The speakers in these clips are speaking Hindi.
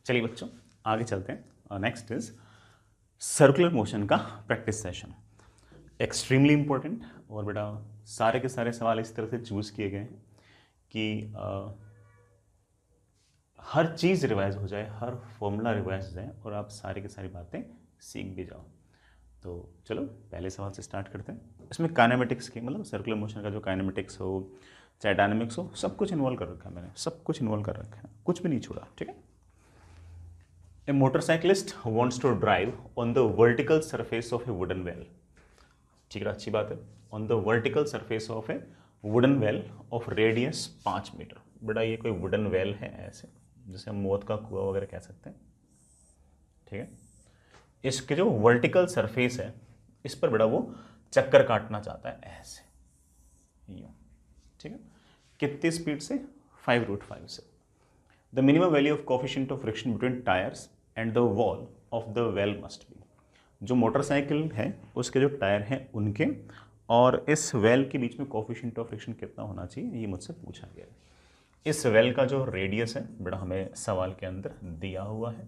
चलिए बच्चों आगे चलते हैं। नेक्स्ट इज सर्कुलर मोशन का प्रैक्टिस सेशन, एक्सट्रीमली इंपॉर्टेंट। और बेटा सारे के सारे सवाल इस तरह से चूज़ किए गए हैं कि हर चीज़ रिवाइज हो जाए, हर फॉर्मूला रिवाइज हो जाए और आप सारी की सारी बातें सीख भी जाओ। तो चलो पहले सवाल से स्टार्ट करते हैं। इसमें काइनेमेटिक्स के मतलब सर्कुलर मोशन का जो काइनेमेटिक्स हो चाहे डायनामिक्स हो, सब कुछ इन्वॉल्व कर रखा है मैंने, सब कुछ इन्वॉल्व कर रखा है, कुछ भी नहीं छोड़ा। ठीक है। A motorcyclist wants to drive on the vertical surface of a wooden well. ठीक है, अच्छी बात है। On the vertical surface of a wooden well of radius 5 metre. बेटा ये कोई वुडन वेल है ऐसे, जैसे हम मौत का कुआं वगैरह कह सकते हैं। ठीक है। इसके जो वर्टिकल सरफेस है इस पर बेटा वो चक्कर काटना चाहता है ऐसे, यूं। ठीक है। कितनी स्पीड से? 5√5 से। The minimum value of coefficient of friction between tyres and the wall of the well must be. जो मोटरसाइकिल है उसके जो टायर हैं उनके और इस वेल के बीच में कोफिशिएंट ऑफ फ्रिक्शन कितना होना चाहिए, ये मुझसे पूछा गया है। इस वेल का जो रेडियस है बेटा हमें सवाल के अंदर दिया हुआ है।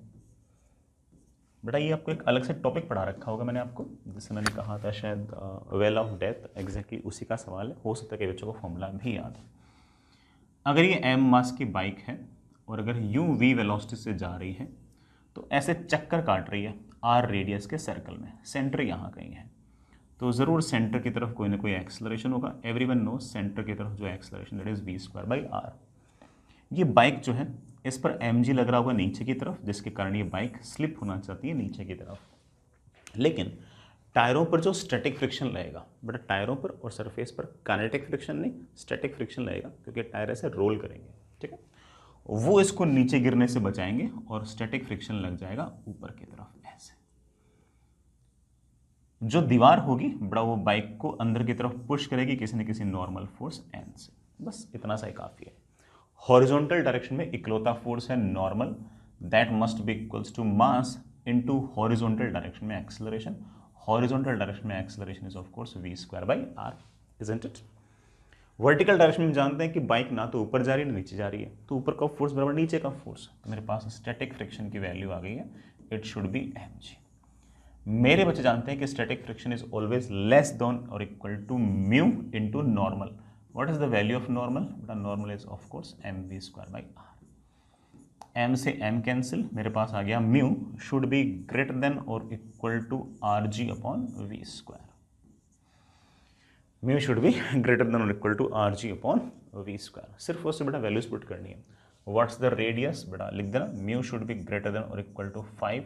बेटा ये आपको एक अलग से टॉपिक पढ़ा रखा होगा मैंने आपको, जिससे मैंने कहा था शायद वेल ऑफ डेथ, एग्जैक्टली उसी का सवाल है। हो सकता है कि बच्चों को फॉर्मूला भी याद है। अगर ये m मास की बाइक है और अगर u v वेलोसिटी से जा रही है तो ऐसे चक्कर काट रही है r रेडियस के सर्कल में, सेंटर यहाँ कहीं है, तो ज़रूर सेंटर की तरफ कोई ना कोई एक्सेलरेशन होगा। एवरीवन नो सेंटर की तरफ जो एक्सेलरेशन दैट इज v²/r। ये बाइक जो है इस पर mg लग रहा होगा नीचे की तरफ, जिसके कारण ये बाइक स्लिप होना चाहती है नीचे की तरफ। लेकिन टायरों पर जो स्टैटिक फ्रिक्शन लगेगा बेटा, टायरों पर और सरफेस पर काइनेटिक फ्रिक्शन नहीं, स्टैटिक फ्रिक्शन लगेगा, क्योंकि टायर ऐसे रोल करेंगे। ठीक है। वो इसको नीचे गिरने से बचाएंगे और स्टैटिक फ्रिक्शन लग जाएगा ऊपर की तरफ ऐसे। जो दीवार होगी बड़ा वो बाइक को अंदर की तरफ पुश करेगी किसी न किसी नॉर्मल फोर्स एन से, बस इतना सा ही काफ़ी है। हॉरिजॉन्टल डायरेक्शन में इकलौता फोर्स है normal, that must be equals to mass into horizontal direction में एक्सेलरेशन। हॉरिजॉन्टल डायरेक्शन में acceleration is of course v²/r, isn't it. Vertical direction में जानते हैं कि बाइक ना तो ऊपर जा रही है ना नीचे जा रही है, तो ऊपर का फोर्स बराबर नीचे का फोर्स, तो मेरे पास स्टैटिक फ्रिक्शन की वैल्यू आ गई है, इट शुड बी mg। मेरे बच्चे जानते हैं कि static friction is always less than और equal to mu into normal. What is the value of normal? बेटा normal is of course mv²/r। m से m कैंसिल, मेरे पास आ गया mu should be greater than और equal to rg/v²। Mu should be greater than और इक्वल टू rg/v²। सिर्फ उससे बेटा वैल्यूज पुट करनी है। What's the radius? बेटा लिख देना mu should be greater than और इक्वल टू 5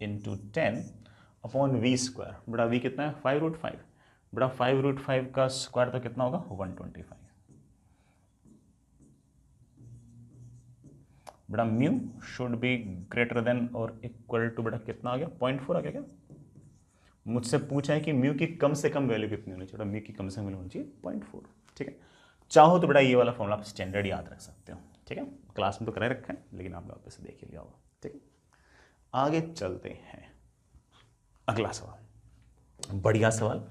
× 10/v²। बेटा v कितना है? 5√5। बेटा 5√5 का स्क्वायर तो कितना होगा? 125। बेटा mu should be greater than और इक्वल टू बेटा कितना आ गया? 0.4 आ गया क्या? मुझसे पूछा है कि म्यू की कम से कम वैल्यू कितनी होनी चाहिए? म्यू की कम से कम वैल्यू होनी चाहिए 0.4। ठीक है। चाहो तो बेटा ये वाला फॉर्मूला आप स्टैंडर्ड याद रख सकते हो। ठीक है। क्लास में तो कर रखा है लेकिन आपने वापस से देख ही लिया होगा। ठीक है। आगे चलते हैं। अगला सवाल, बढ़िया सवाल,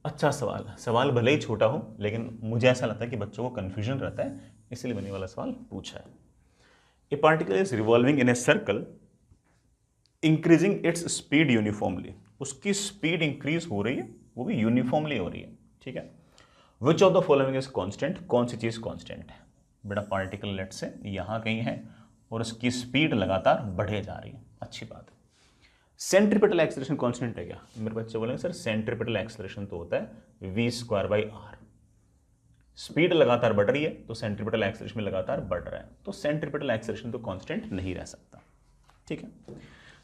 अच्छा सवाल। सवाल भले ही छोटा हो लेकिन मुझे ऐसा लगता है कि बच्चों को कन्फ्यूजन रहता है, इसलिए मैंने वाला सवाल पूछा है। ए particle is revolving in a circle increasing its speed uniformly. उसकी स्पीड इंक्रीज हो रही है, वो भी यूनिफॉर्मली हो रही है। ठीक है। Which of the following is constant? कौन सी चीज कॉन्स्टेंट है? बेटा पार्टिकल लेट से यहां कहीं है और उसकी स्पीड लगातार बढ़े जा रही है, अच्छी बात है। सेंट्रीपिटल एक्सेलरेशन कांस्टेंट है क्या? मेरे बच्चे बोलेंगे सर सेंट्रीपिटल एक्सेलरेशन तो होता है v²/r। स्पीड लगातार बढ़ रही है तो सेंट्रीपिटल एक्सेलरेशन में लगातार बढ़ रहा है, तो सेंट्रीपिटल एक्सेलरेशन तो कांस्टेंट नहीं रह सकता। ठीक है।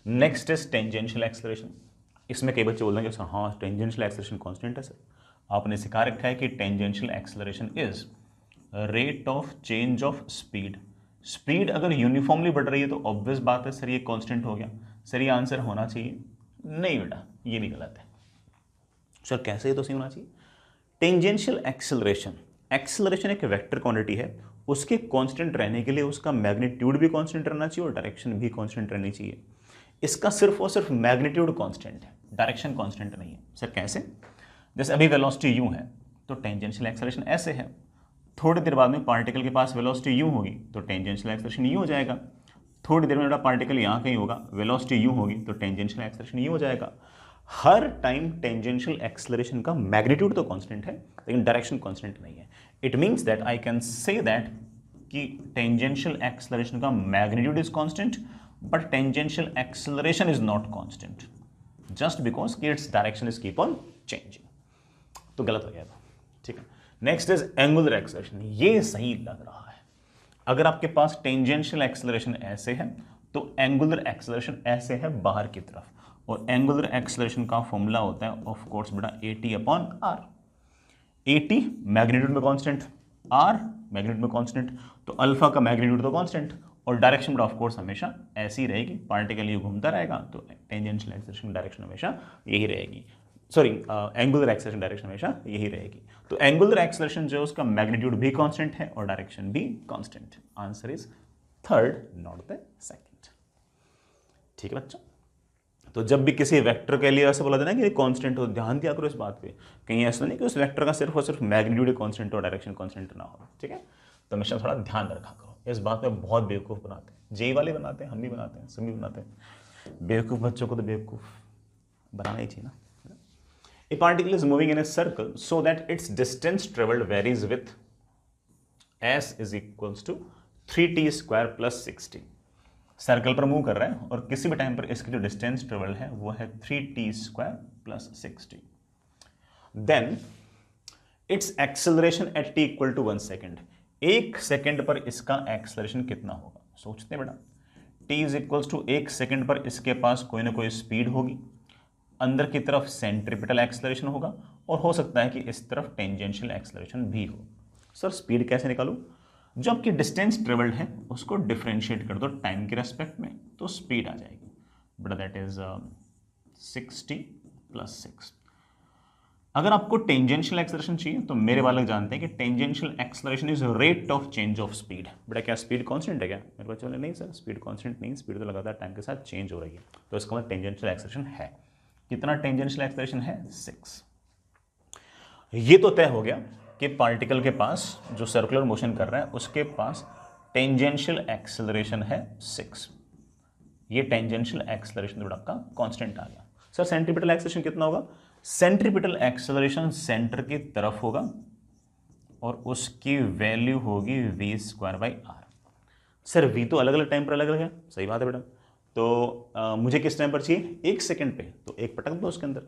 Next is tangential acceleration. इसमें कई बच्चे बोलेंगे सर हाँ टेंजेंशियल एक्सेलरेशन कांस्टेंट है सर। आपने सिखा रखा है कि tangential acceleration is rate of change of speed. Speed अगर यूनिफॉर्मली बढ़ रही है तो ऑब्वियस बात है सर ये कांस्टेंट हो गया। सर ये आंसर होना चाहिए, नहीं बेटा ये भी गलत है। सर कैसे ये तो सही होना चाहिए। टेंजेंशियल एक्सेलरेशन, एक्सेलरेशन एक वेक्टर क्वांटिटी है, उसके कांस्टेंट रहने के लिए उसका मैग्नीट्यूड भी कांस्टेंट रहना चाहिए और डायरेक्शन भी कांस्टेंट रहनी चाहिए। इसका सिर्फ और सिर्फ मैग्नीट्यूड कांस्टेंट है, डायरेक्शन कांस्टेंट नहीं है। सर कैसे? जैसे अभी वेलोसिटी यूं है तो टेंजेंशियल एक्सेलरेशन ऐसे है, थोड़ी देर बाद में पार्टिकल के पास वेलोसिटी यूं होगी तो टेंजेंशियल एक्सेलरेशन यूं हो जाएगा। थोड़ी देर में मेरा पार्टिकल यहाँ कहीं होगा, वेलोसिटी यूँ होगी, तो टेंजेंशियल एक्सेलरेशन यूँ हो जाएगा। हर टाइम टेंजेंशियल एक्सेलरेशन का मैग्नीट्यूड तो कांस्टेंट है लेकिन डायरेक्शन कांस्टेंट नहीं है। It means that I can say that कि टेंजेंशियल एक्सेलरेशन का magnitude is constant but tangential acceleration is not constant just because कि its direction is keep on changing. तो गलत हो गया था, ठीक है। नेक्स्ट इज एंगुलर एक्सेलरेशन, ये सही लग रहा है। अगर आपके पास टेंजेंशियल एक्सेलरेशन ऐसे है तो एंगुलर एक्सेलरेशन ऐसे है बाहर की तरफ, और एंगुलर एक्सेलरेशन का फॉर्मूला होता है ऑफ कोर्स बेटा AT/r। AT मैग्नीट्यूड में कांस्टेंट, r मैग्नीट्यूड में कांस्टेंट, तो अल्फा का मैग्नीट्यूड तो कांस्टेंट, और डायरेक्शन बेटा ऑफ कोर्स हमेशा ऐसी रहेगी, पार्टिकल ये घूमता रहेगा तो टेंजेंशियल एक्सेलरेशन डायरेक्शन हमेशा यही रहेगी, सॉरी एंगुलर एक्सेलरेशन डायरेक्शन हमेशा यही रहेगी। तो एंगुलर एक्सेलरेशन जो है उसका मैग्नीट्यूड भी कांस्टेंट है और डायरेक्शन भी constant. Answer is third not the second. ठीक है बच्चों, तो जब भी किसी वेक्टर के लिए ऐसे बोला देना कि कांस्टेंट हो, ध्यान दिया करो इस बात पे, कहीं ऐसा नहीं कि उस वेक्टर का सिर्फ और सिर्फ मैग्नीट्यूड कांस्टेंट हो, डायरेक्शन कांस्टेंट ना हो। ठीक है, तो हमेशा थोड़ा ध्यान रखा करो इस बात पे। बहुत बेवकूफ़ बनाते हैं, जेई वाले बनाते हैं, हम भी बनाते हैं, सभी बनाते हैं। बेवकूफ़ बच्चों को तो बेवकूफ़ बनाना ही चाहिए ना। A particle is moving in a circle so that its distance traveled varies with s is equals to 3t square plus 60। Circle पर मूव कर रहा है और किसी भी टाइम पर इसकी जो डिस्टेंस ट्रेवल है वो है 3t square plus 60। Then its acceleration at t equal to 1 second. 1 second पर इसका एक्सेलरेशन कितना होगा? सोचते हैं बेटा, t is equals to 1 second पर इसके पास कोई ना कोई स्पीड होगी, अंदर की तरफ सेंट्रीपिटल एक्सेलरेशन होगा और हो सकता है कि इस तरफ टेंजेंशियल एक्सेलरेशन भी हो। सर स्पीड कैसे निकालूं? जो आपकी डिस्टेंस ट्रेवल्ड है उसको डिफरेंशिएट कर दो टाइम के रेस्पेक्ट में, तो स्पीड आ जाएगी बट दैट इज 60 प्लस 6। अगर आपको टेंजेंशियल एक्सेलरेशन चाहिए तो मेरे वाले जानते हैं कि tangential acceleration is rate of change of speed. बेटा क्या स्पीड कांस्टेंट है क्या? मेरे बच्चों ने नहीं सर स्पीड कांस्टेंट नहीं, स्पीड तो लगातार टाइम के साथ चेंज हो रही है, तो इसका मतलब टेंजेंशियल एक्सेलरेशन है। कितना टेंजेंशियल एक्सेलरेशन है? 6। ये तो तय हो गया कि पार्टिकल के पास जो सर्कुलर मोशन कर रहा है उसके पास टेंजेंशियल एक्सेलरेशन है 6। ये टेंजेंशियल एक्सेलरेशन तो आपका कांस्टेंट आ गया। सर सेंट्रीपिटल एक्सेलरेशन कितना होगा? सेंट्रीपिटल एक्सेलरेशन सेंटर की तरफ होगा और उसकी वैल्यू होगी v²/r। सर v तो अलग अलग टाइम पर अलग अलग है, सही बात है बेटा। तो मुझे किस टाइम पर चाहिए? 1 सेकेंड पे, तो एक पटक दो उसके अंदर।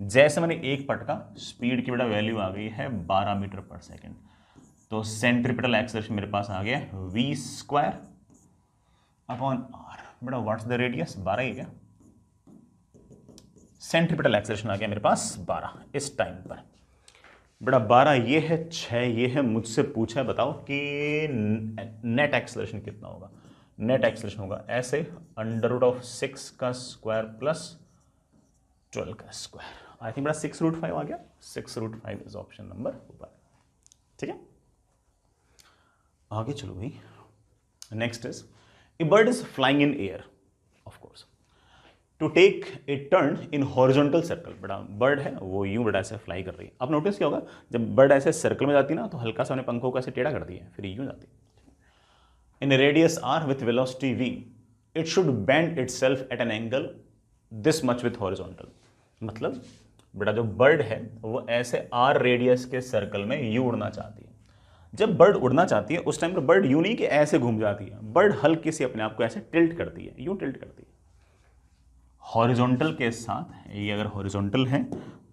जैसे मैंने एक पटका, स्पीड की बेटा वैल्यू आ गई है 12 मीटर पर सेकेंड, तो सेंट्रीपिटल एक्सेलरेशन मेरे पास आ गया v²/r। बेटा व्हाट्स द रेडियस? 12 ही क्या? सेंट्रीपिटल एक्सेलरेशन आ गया मेरे पास 12 इस टाइम पर। बेटा 12 ये है, 6 ये है। मुझसे पूछा है बताओ कि नेट एक्सेलरेशन कितना होगा? नेट एक्सेलरेशन होगा ऐसे √6 का स्क्वायर प्लस 12 का स्क्वायर। आई थिंक बेटा 6√5 आ गया। 6√5 इज ऑप्शन नंबर 1। ठीक है, आगे चलो भाई। Next is a bird is flying in air of course to take a turn in horizontal circle. बेटा बर्ड है वो यूं बेटा ऐसे फ्लाई कर रही है। आप नोटिस किया होगा जब बर्ड ऐसे सर्कल में जाती है ना तो हल्का सा अपने पंखों को ऐसे टेढ़ा कर दिया, फिर यूं जाती है। In a radius r with velocity v, it should bend itself at an angle this much with horizontal। मतलब बेटा जो बर्ड है वो ऐसे r रेडियस के सर्कल में यूं उड़ना चाहती है। जब बर्ड उड़ना चाहती है उस टाइम पर बर्ड यूं नहीं कि ऐसे घूम जाती है, बर्ड हल्की सी अपने आप को ऐसे टिल्ट करती है, यूं टिल्ट करती है हॉरिजॉन्टल के साथ। ये अगर हॉरिजॉन्टल है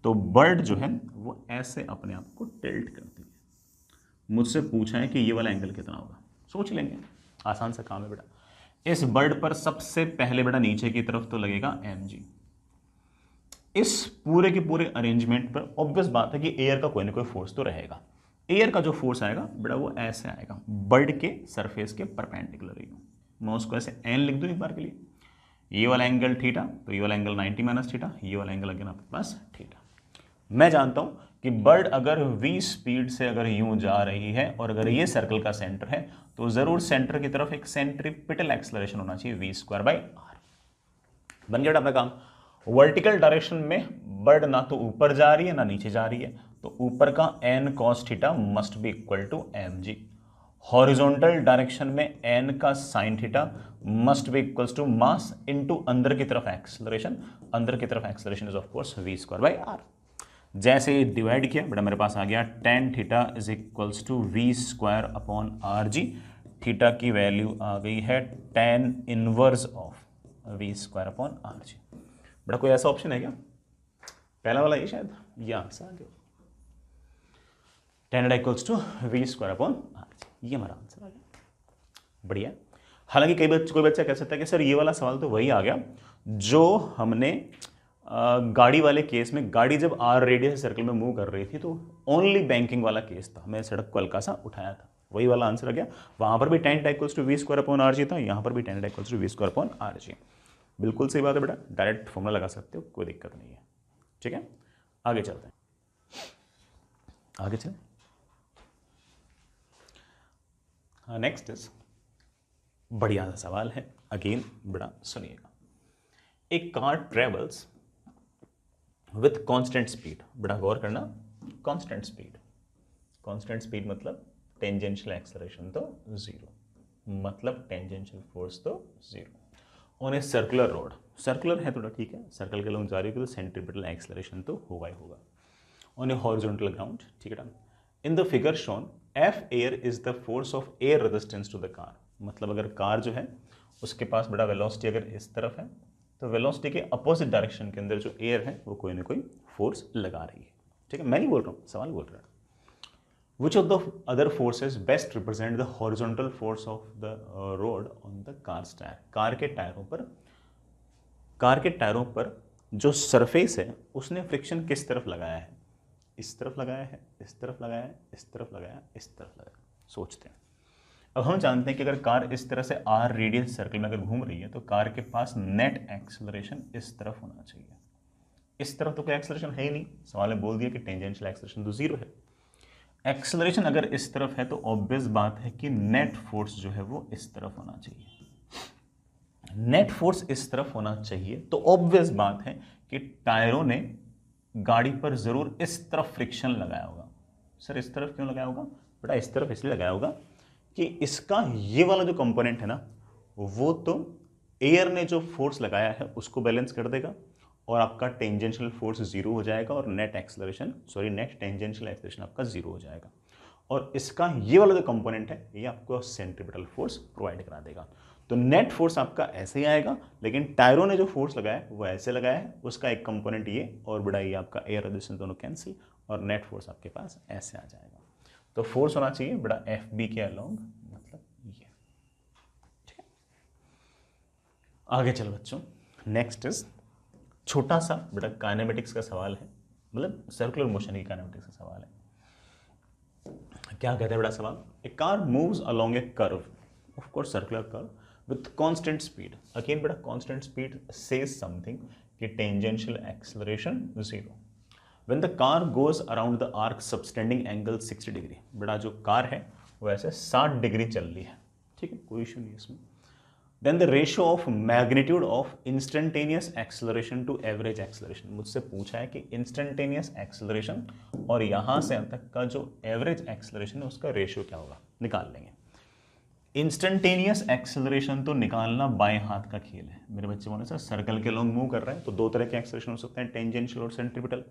तो बर्ड जो है वो ऐसे अपने आप को टिल्ट करती है। मुझसे पूछा है कि ये वाला एंगल कितना होगा, सोच लेंगे, आसान सा काम है बेटा। इस बर्ड पर सबसे पहले बेटा नीचे की तरफ तो लगेगा mg। इस पूरे के पूरे अरेंजमेंट पर ऑब्वियस बात है कि एयर का कोई ना कोई फोर्स तो रहेगा। एयर का जो फोर्स आएगा बेटा वो ऐसे आएगा बर्ड के सरफेस के परपेंडिकुलर ही। मैं उसको ऐसे n लिख दूं एक बार के लिए। ये वाला एंगल थीटा, तो ये वाला एंगल 90 माइनस थीटा, ये वाला एंगल अगेन आपके पास थीटा। मैं जानता हूं कि बर्ड अगर v स्पीड से अगर यूं जा रही है और अगर ये सर्कल का सेंटर है तो जरूर सेंटर की तरफ एक सेंट्रीपिटल एक्सेलरेशन होना चाहिए v²/r। बन गया अपना काम। वर्टिकल डायरेक्शन में बर्ड ना तो ऊपर जा रही है ना नीचे जा रही है, तो ऊपर का n cos theta must be equal to mg। Horizontal direction में n का sine theta must be equals to mass into अंदर की तरफ एक्सेलरेशन, अंदर की तरफ acceleration is of course v square by r। जैसे ही डिवाइड किया बेटा मेरे पास आ गया tan theta is equals to v square upon r g. Theta की वैल्यू आ गई है tan inverse of v square upon r g. बेटा कोई ऐसा ऑप्शन है क्या? पहला वाला ये शायद, ये आंसर आ गया tan equals to v square upon r g, ये हमारा आंसर आ गया। बढ़िया। हालांकि कोई बच्चा कह सकता है कि सर ये वाला सवाल तो वही आ गया जो हमने गाड़ी वाले केस में, गाड़ी जब आर रेडियस सर्कल में मूव कर रही थी तो ओनली बैंकिंग वाला केस था, मैं सड़क को हल्का सा उठाया था, वही वाला आंसर आ गया। वहां पर भी tan equals to v square upon r g था, यहां पर भी tan equals to v square upon r g. बिल्कुल सही बात है बेटा, डायरेक्ट फॉर्मूला लगा सकते हो, कोई दिक्कत नहीं है। ठीक है, आगे चलते हैं, आगे चलें। नेक्स्ट इज बढ़िया सा सवाल है, अगेन बड़ा सुनिएगा। एक car travels with constant speed, बड़ा गौर करना, कांस्टेंट स्पीड, कांस्टेंट स्पीड मतलब टेंजेंशियल एक्सेलरेशन तो जीरो, मतलब टेंजेंशियल फोर्स तो zero on a circular road. Circular है थोड़ा ठीक है, सर्कल के लोग जा रही हो तो सेंट्रीपिटल एक्सेलरेशन तो होगा ही होगा। ऑन ए हॉरिजॉन्टल ग्राउंड, ठीक है। In the figure shown F air is the force of air resistance to the car, मतलब अगर कार जो है उसके पास बड़ा वेलोसिटी अगर इस तरफ है तो वेलोसिटी के अपोजिट डायरेक्शन के अंदर जो एयर है वो कोई ना कोई फोर्स लगा रही है। ठीक है, मैं नहीं बोल रहा हूँ, सवाल बोल रहा है। Which of the other forces best represent the horizontal force of the road on the car's tire? Car के टायरों पर जो सरफेस है उसने फ्रिक्शन किस तरफ लगाया है? इस तरफ लगाया है, इस तरफ लगाया है, इस तरफ लगाया, इस तरफ लगाया। सोचते हैं। अब हम जानते हैं कि अगर कार इस तरह से आर रेडियस सर्कल में अगर घूम रही है तो कार के पास नेट एक्सेलरेशन इस तरफ होना चाहिए। इस तरफ तो कोई एक्सेलरेशन है ही नहीं, सवाल ने बोल दिया कि टेंजेंशियल एक्सेलरेशन तो जीरो है। एक्सेलरेशन अगर इस तरफ है तो ऑब्वियस बात है कि नेट फोर्स जो है वो इस तरफ होना चाहिए। नेट फोर्स इस तरफ होना चाहिए तो ऑब्वियस बात है कि टायरों ने गाड़ी पर जरूर इस तरफ फ्रिक्शन लगाया होगा। सर इस तरफ क्यों लगाया होगा? बेटा इस तरफ इसलिए लगाया होगा कि इसका ये वाला जो कंपोनेंट है ना वो तो एयर ने जो फोर्स लगाया है उसको बैलेंस कर देगा और आपका टेंजेंशियल फोर्स जीरो हो जाएगा और नेट टेंजेंशियल एक्सेलरेशन आपका जीरो हो जाएगा। और इसका ये वाला जो कंपोनेंट है ये आपको सेंट्रीपिटल फोर्स प्रोवाइड करा देगा। तो नेट फोर्स आपका ऐसे ही आएगा, लेकिन टायरों ने जो फोर्स लगाया है वो ऐसे लगाया है, उसका एक कंपोनेंट ये और बड़ा ये आपका एयर रेजिस्टेंस दोनों कैंसिल और नेट फोर्स आपके पास ऐसे आ जाएगा। तो फोर्स होना चाहिए बड़ा एफ बी के अलोंग, मतलब ये। ठीक है, आगे चलो बच्चों, नेक्स्ट इज छोटा सा बेटा काइनेमेटिक्स का सवाल है, मतलब सर्कुलर मोशन की काइनेमेटिक्स का सवाल है। क्या कहते हैं बड़ा सवाल? A car moves along a curve, of course circular curve, with constant speed. Again बेटा constant speed says something कि tangential acceleration 0. When the car goes around the arc subtending angle 60 degree, बेटा जो कार है वो ऐसे 60 डिग्री चल रही है, ठीक है, कोई इशू नहीं है इसमें। Then the ratio of magnitude of instantaneous acceleration to average acceleration, मुझसे पूछा है कि instantaneous acceleration और यहाँ से यहाँ तक का जो average acceleration है उसका रेशियो क्या होगा, निकाल लेंगे। इंस्टेंटेनियस एक्सेलरेशन तो निकालना बाएं हाथ का खेल है। मेरे बच्चे बोले सर सर्कल के लॉन्ग मूव कर रहे हैं तो दो तरह के एक्सेलरेशन हो सकते हैं, टेंजेंशियल और सेंट्रीपिटल।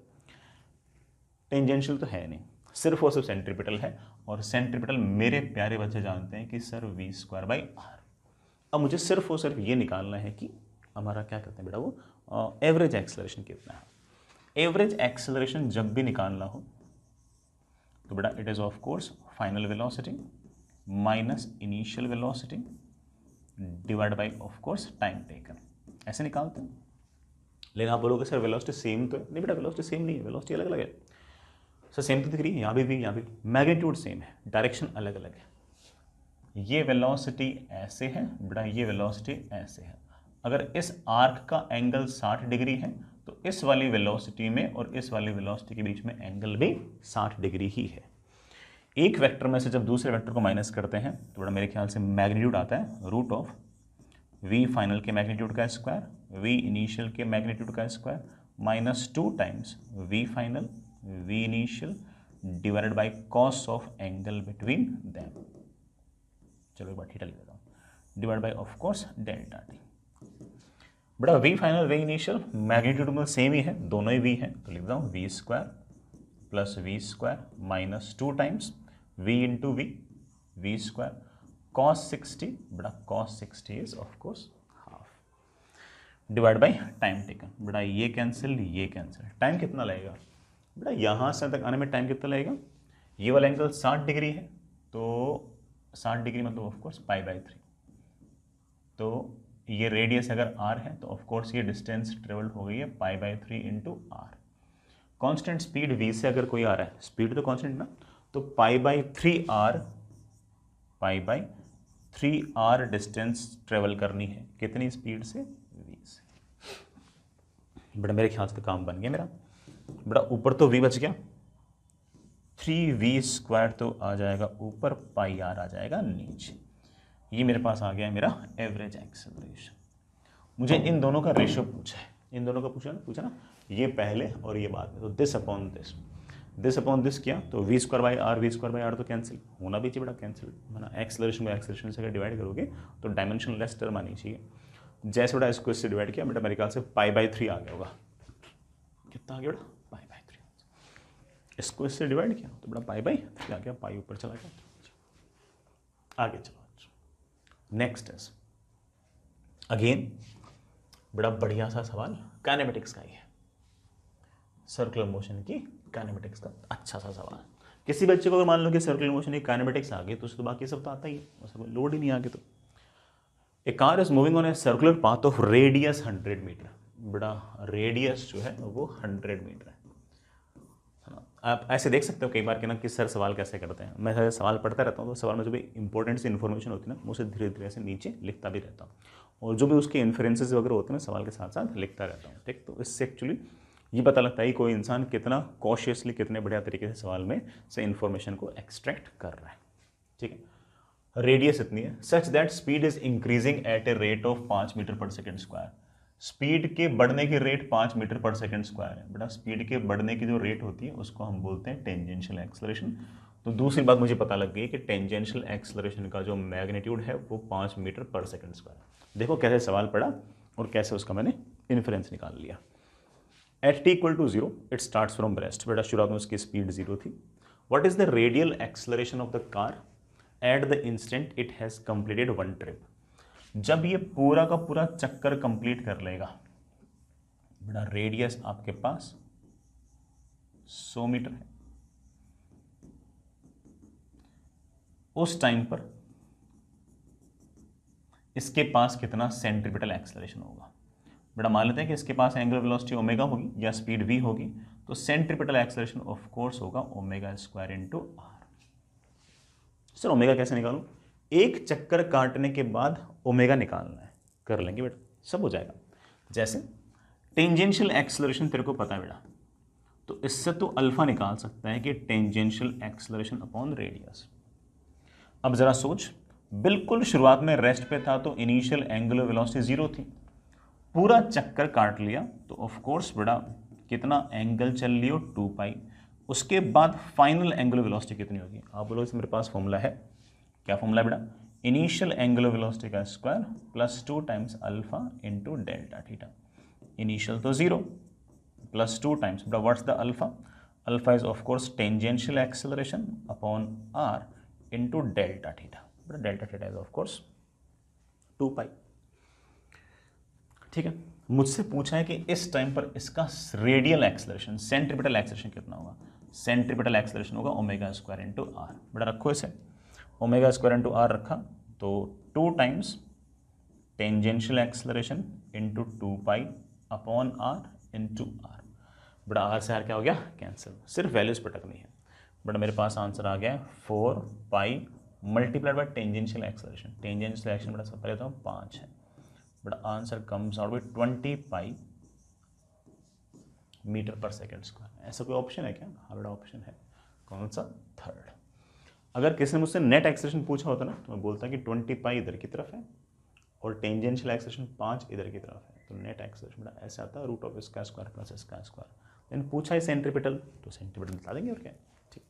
टेंजेंशियल तो है नहीं, सिर्फ और सिर्फ सेंट्रीपिटल है, और सेंट्रीपिटल मेरे प्यारे बच्चे जानते हैं कि sir v square by r. अब मुझे सिर्फ और सिर्फ ये निकालना है कि हमारा क्या कहते हैं बेटा वो एवरेज एक्सेलरेशन कितना है। एवरेज एक्सेलरेशन जब भी निकालना हो तो बेटा it is of course final velocity minus initial velocity divide by of course time taken, ऐसे निकालते हैं। लेकिन आप बोलोगे सर वेलोसिटी सेम तो है, नहीं बेटा वेलोसिटी सेम नहीं है, वेलोसिटी अलग अलग है। सर सेम तो दिख रही है, यहाँ भी यहाँ भी मैग्नीट्यूड सेम है, डायरेक्शन अलग अलग है। ये वेलोसिटी ऐसे है बेटा, ये वेलोसिटी ऐसे है। अगर इस आर्क का एंगल 60 डिग्री है तो इस वाली वेलोसिटी में और इस वाली वेलोसिटी के बीच में एंगल भी 60 डिग्री ही है। एक वेक्टर में से जब दूसरे वेक्टर को माइनस करते हैं तो बड़ा मेरे ख्याल से मैग्नीट्यूड आता है रूट ऑफ वी फाइनल के मैग्नीट्यूड का स्क्वायर, वी इनिशियल के मैग्नीट्यूड का square minus 2 times V final V initial divided by cos of angle between them. चलो एक बार थीटा लिख देता हूँ, divide by of course delta T. बड़ा V final V initial magnitude में सेम ही है, दोनों ही वी हैं, तो लिख देता हूँ V square plus V square minus 2 times v into v square cos 60, बड़ा cos 60 is of course half, divide by time taken. बड़ा ये कैंसिल, टाइम कितना लगेगा बेटा, यहाँ से तक आने में टाइम कितना लगेगा, ये वाला एंगल 60 डिग्री है, तो 60 डिग्री मतलब ऑफ कोर्स π/3, तो ये रेडियस अगर r है तो ऑफ कोर्स ये डिस्टेंस ट्रेवल्ड हो गई है π/3 into R. Constant speed v से अगर कोई आ रहा है, स्पीड तो कॉन्स्टेंट ना, तो π/3r डिस्टेंस ट्रेवल करनी है, कितनी स्पीड से, v से। बड़ा मेरे ख्याल से तो काम बन गया मेरा, बड़ा ऊपर तो v बच गया, 3v² तो आ जाएगा ऊपर, πr आ जाएगा नीचे। ये मेरे पास आ गया है मेरा एवरेज एक्सेलरेशन। मुझे इन दोनों का रेशियो पूछा है, इन दोनों का पूछा ना, ये पहले और ये बाद में, तो दिस अपॉन दिस किया तो v²/r तो कैंसिल होना भी चाहिए बेटा, कैंसिल है ना, एक्सेलरेशन को एक्सेलरेशन से अगर डिवाइड करोगे तो डायमेंशन लेस टर्म आनी चाहिए। जैसे बेटा इसको इससे डिवाइड किया बेटा, मेरे ख्याल से π/3 आ गया होगा, कितना आ गया बेटा, π/3। इसको इससे डिवाइड किया तो बेटा π/3 आ गया, पाई ऊपर चला गया। आगे चलो, नेक्स्ट इज अगेन बड़ा बढ़िया सा सवाल काइनेमेटिक्स का ही है, सर्कुलर मोशन की काइनेमेटिक्स का अच्छा सा सवाल। किसी बच्चे को अगर मान लो कि सर्कुलर मोशन की काइनेमेटिक्स आ गई तो उसे तो बाकी सब तो आता ही है, उसको लोड ही नहीं आगे। तो a car is moving on a circular path of radius 100 metre, बड़ा रेडियस जो है वो 100 मीटर है। आप ऐसे देख सकते हो कई बार कि ना कि सर सवाल कैसे करते हैं, मैं सवाल पढ़ता रहता हूँ तो सवाल में जो भी इंपॉर्टेंट सी इन्फॉर्मेशन होती है ना, उसे धीरे धीरे से नीचे लिखता भी रहता हूँ, और जो भी उसके इन्फ्रेंसेस वगैरह होते हैं मैं सवाल के साथ साथ लिखता रहता हूँ, ठीक। तो इससे एक्चुअली ये पता लगता है कि कोई इंसान कितना कॉशियसली, कितने बढ़िया तरीके से सवाल में से इन्फॉर्मेशन को एक्सट्रैक्ट कर रहा है, ठीक है। रेडियस इतनी है, such that speed is increasing at a rate of 5 metre पर सेकेंड स्क्वायर। स्पीड के बढ़ने की रेट 5 मीटर पर सेकेंड स्क्वायर है बेटा, स्पीड के बढ़ने की जो रेट होती है उसको हम बोलते हैं टेंजेंशियल एक्सेलरेशन। तो दूसरी बात मुझे पता लग गई कि टेंजेंशियल एक्सेलरेशन का जो मैग्नीट्यूड है वो 5 मीटर पर सेकेंड स्क्वायर। देखो कैसे सवाल पढ़ा और कैसे उसका मैंने इन्फ्रेंस निकाल लिया। At t=0 it starts from rest, बेटा शुरुआत में उसकी स्पीड 0 थी। What is the radial acceleration of the car at the instant it has completed 1 trip. जब ये पूरा का पूरा चक्कर कंप्लीट कर लेगा, बेटा रेडियस आपके पास 100 मीटर है, उस टाइम पर इसके पास कितना सेंट्रीपिटल एक्सेलरेशन होगा। बेटा मान लेते हैं कि इसके पास एंगुलर वेलोसिटी ओमेगा होगी या स्पीड v होगी, तो सेंट्रीपिटल एक्सेलरेशन ऑफ कोर्स होगा ω² इंटू आर। सर ओमेगा कैसे निकालूं, एक चक्कर काटने के बाद ओमेगा निकालना है, कर लेंगे बेटा, सब हो जाएगा। जैसे टेंजेंशियल एक्सेलरेशन तेरे को पता है बेटा, तो इससे तो अल्फा निकाल सकता है कि टेंजेंशियल एक्सेलरेशन अपॉन रेडियस। अब जरा सोच, बिल्कुल शुरुआत में रेस्ट पे था तो इनिशियल एंगुलर वेलोसिटी 0 थी, पूरा चक्कर काट लिया तो ऑफ कोर्स बेटा कितना एंगल चल लियो 2π, उसके बाद फाइनल एंगुलर वेलोसिटी कितनी होगी। आप बोलो मेरे पास फॉर्मूला है, क्या फॉर्मूला है बेटा, इनिशियल एंगुलर वेलोसिटी का square plus 2 times alpha into delta theta. Initial तो 0 प्लस 2 टाइम्स, बेटा what's the alpha, alpha is of course tangential acceleration upon R into delta theta, बेटा delta theta is of course 2π, ठीक है। मुझसे पूछा है कि इस टाइम पर इसका रेडियल एक्सेलरेशन सेंट्रीपिटल एक्सेलरेशन कितना होगा, सेंट्रीपिटल एक्सेलरेशन होगा ω² इंटू आर। बेटा रखो इसे, ω² इंटू आर रखा तो 2 times tangential acceleration into 2π upon R into R. बेटा आर से आर क्या हो गया, कैंसिल, सिर्फ वैल्यूज पटकनी है। बेटा मेरे पास आंसर आ गया 4π multiplied by tangential acceleration, tangential acceleration बेटा सब पहले तो 5 है, but answer comes out with 20π metre पर सेकेंड स्क्वायर। ऐसा कोई ऑप्शन है क्या, हाँ बेटा ऑप्शन है, कौन सा, थर्ड। अगर किसी ने मुझसे नेट एक्सेलरेशन पूछा होता ना तो मैं बोलता कि 20π इधर की तरफ है और टेंजेंशियल एक्सेलरेशन 5 इधर की तरफ है, तो नेट एक्सेलरेशन बेटा ऐसा आता है रूट ऑफ इसका स्क्वायर प्लस इसका स्क्वायर। देन पूछा है सेंट्रीपिटल, तो सेंट्रीपिटल बता देंगे और क्या, ठीक,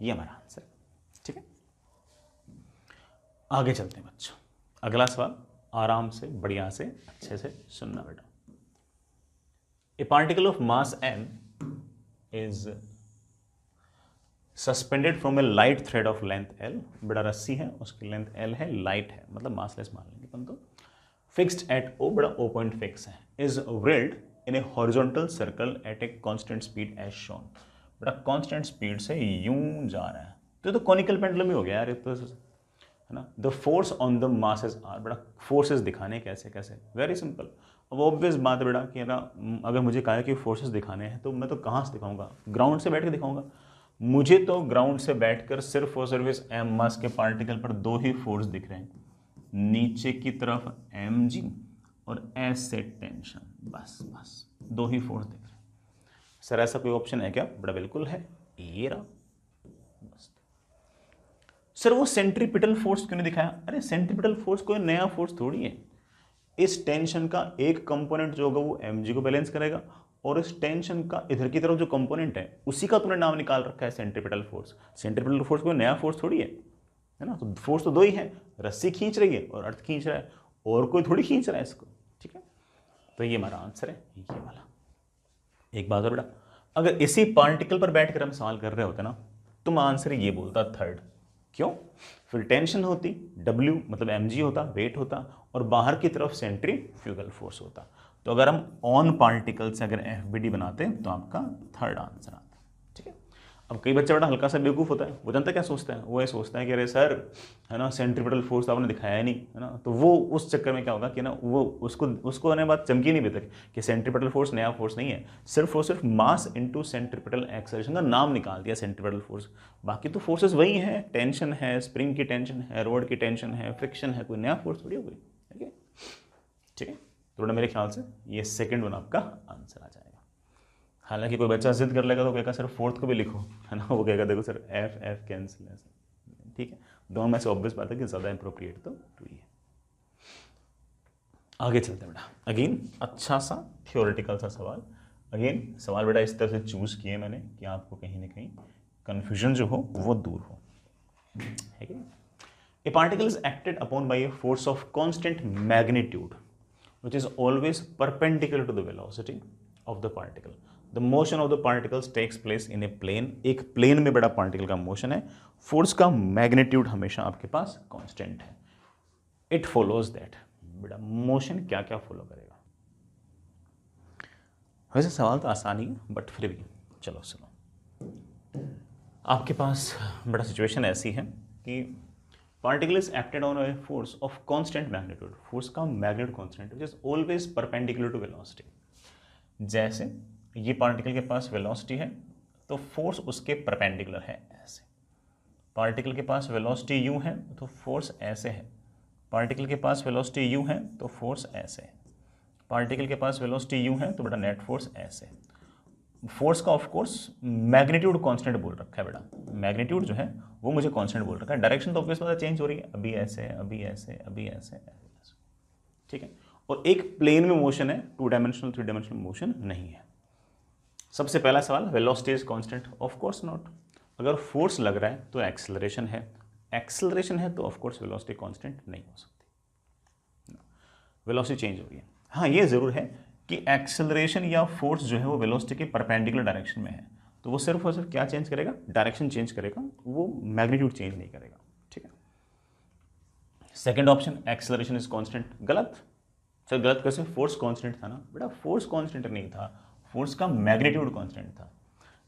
ये हमारा आंसर, ठीक है। आगे चलते हैं बच्चों, अगला सवाल आराम से बढ़िया से अच्छे से सुनना बेटा। ए particle of mass m is suspended from A light thread of length l, बड़ा रस्सी है उसकी लेंथ l है, लाइट है मतलब मासलेस मान लेंगे अपन तो, फिक्स्ड एट o, बड़ा o पॉइंट फिक्स है, is whirled in a horizontal circle at a constant speed as shown, बड़ा कांस्टेंट स्पीड से यूं जा रहा है, तो कॉनिकल पेंडुलम ही हो गया यार, तो है ना। The force on the masses are, बड़ा फोर्सेस दिखाने कैसे कैसे, वेरी सिंपल। अब ऑब्वियस बात है बेटा कि ना अगर मुझे कहा कि फोर्सेस दिखाने हैं तो मैं तो कहाँ से दिखाऊंगा, ग्राउंड से बैठ के दिखाऊंगा। मुझे तो ग्राउंड से बैठकर सिर्फ और सिर्फ इस एम मास के पार्टिकल पर दो ही फोर्स दिख रहे हैं, नीचे की तरफ एम जी और ऐसे टेंशन, बस बस दो ही फोर्स दिख रहे हैं। सर ऐसा कोई ऑप्शन है क्या? बड़ा बिल्कुल है, ये रहा। सर वो सेंट्रीपिटल फोर्स क्यों नहीं दिखाया? अरे सेंट्रीपिटल फोर्स कोई नया फोर्स थोड़ी है, इस टेंशन का एक कंपोनेंट जो होगा वो mg को बैलेंस करेगा, और इस टेंशन का इधर की तरफ जो कंपोनेंट है उसी का तूने नाम निकाल रखा है सेंट्रीपिटल फोर्स। सेंट्रीपिटल फोर्स कोई नया फोर्स थोड़ी है ना। तो फोर्स तो दो ही है, रस्सी खींच रही है और अर्थ खींच रहा है, और कोई थोड़ी खींच रहा है इसको, ठीक है। तो ये हमारा आंसर है, ये वाला। एक बात और बेटा, अगर इसी पार्टिकल पर बैठकर हम सवाल कर रहे होते ना, तुम आंसर ये बोलता थर्ड। क्यों? फिर टेंशन होती, W मतलब mg होता, वेट होता, और बाहर की तरफ सेंट्रीफ्यूगल फोर्स होता। तो अगर हम ऑन पार्टिकल से अगर FBD बनाते तो आपका थर्ड आंसर आता, ठीक है। अब कई बच्चा बड़ा हल्का सा बेवकूफ़ होता है, वो जानता क्या सोचता है, वो ये सोचता है कि अरे सर है ना सेंट्रीपिटल फोर्स तो आपने दिखाया ही नहीं, है ना। तो वो उस चक्कर में क्या होगा कि ना वो उसको आने बात चमकी नहीं बेहतर कि सेंट्रीपिटल फोर्स नया फोर्स नहीं है, सिर्फ और सिर्फ मास इनटू सेंट्रीपिटल एक्सेलरेशन का नाम निकाल दिया सेंट्रीपिटल फोर्स, बाकी तो फोर्सेस वही हैं, टेंशन है, स्प्रिंग की टेंशन है, रोड की टेंशन है, फ्रिक्शन है, कोई नया फोर्स थोड़ी हो गई, ठीक है। तो मेरे ख्याल से ये सेकंड वन आपका आंसर आ जाएगा। हालांकि कोई बच्चा जिद कर लेगा तो कहेगा सर फोर्थ को भी लिखो, है ना, वो कहेगा देखो सर एफ एफ कैंसिल है, ठीक है। दोनों में से ऑब्वियस बात है कि ज़्यादा अप्रोप्रिएट तो टू ही है। आगे चलते हैं बेटा, अगेन अच्छा सा थियोरेटिकल सा सवाल। अगेन सवाल बेटा इस तरह से चूज किए मैंने कि आपको कहीं ना कहीं कन्फ्यूजन जो हो वो दूर हो, है कि। ए particle is acted upon by a force of constant magnitude which is always perpendicular to the velocity of the particle. The motion of the particles takes place in a plane. एक प्लेन में बड़ा पार्टिकल का मोशन है, फोर्स का मैग्नीट्यूड हमेशा आपके पास कांस्टेंट है। इट फॉलोज दैट, बड़ा मोशन क्या क्या फॉलो करेगा। वैसे सवाल तो आसान ही है बट फिर भी चलो सुनो। आपके पास बड़ा सिचुएशन ऐसी है कि particle is acted on a force of constant magnitude, force का magnitude constant which is always perpendicular to velocity। जैसे ये पार्टिकल के पास वेलोसिटी है तो फोर्स उसके परपेंडिकुलर है ऐसे, पार्टिकल के पास वेलोसिटी यू है तो फोर्स ऐसे है, पार्टिकल के पास वेलोसिटी यू है तो फोर्स ऐसे है, पार्टिकल के पास वेलोसिटी यू है तो बेटा नेट फोर्स ऐसे है। फोर्स का ऑफ कोर्स मैग्नीट्यूड कांस्टेंट बोल रखा है बेटा, मैग्नीट्यूड जो है वो मुझे कांस्टेंट बोल रखा है, डायरेक्शन तो ऑब्वियस बात है चेंज हो रही है, अभी ऐसे अभी ऐसे अभी ऐसे ऐसे, ठीक है। और एक प्लेन में मोशन है, 2 डायमेंशनल 3 डायमेंशनल मोशन नहीं है। सबसे पहला सवाल, velocity is constant? Of course not. अगर फोर्स लग रहा है तो एक्सेलरेशन है, एक्सेलरेशन है तो ऑफ कोर्स वेलोसिटी कांस्टेंट नहीं हो सकती, वेलोसिटी चेंज हो रही है। हाँ ये जरूर है कि एक्सेलरेशन या फोर्स जो है वो वेलोसिटी के परपेंडिकुलर डायरेक्शन में है, तो वो सिर्फ और सिर्फ क्या चेंज करेगा, डायरेक्शन चेंज करेगा, वो मैग्नीट्यूड चेंज नहीं करेगा, ठीक है। Second option, acceleration is constant, गलत। सर गलत कैसे? फोर्स कांस्टेंट था ना बेटा, फोर्स कांस्टेंट नहीं था, फोर्स का मैग्नीट्यूड कांस्टेंट था।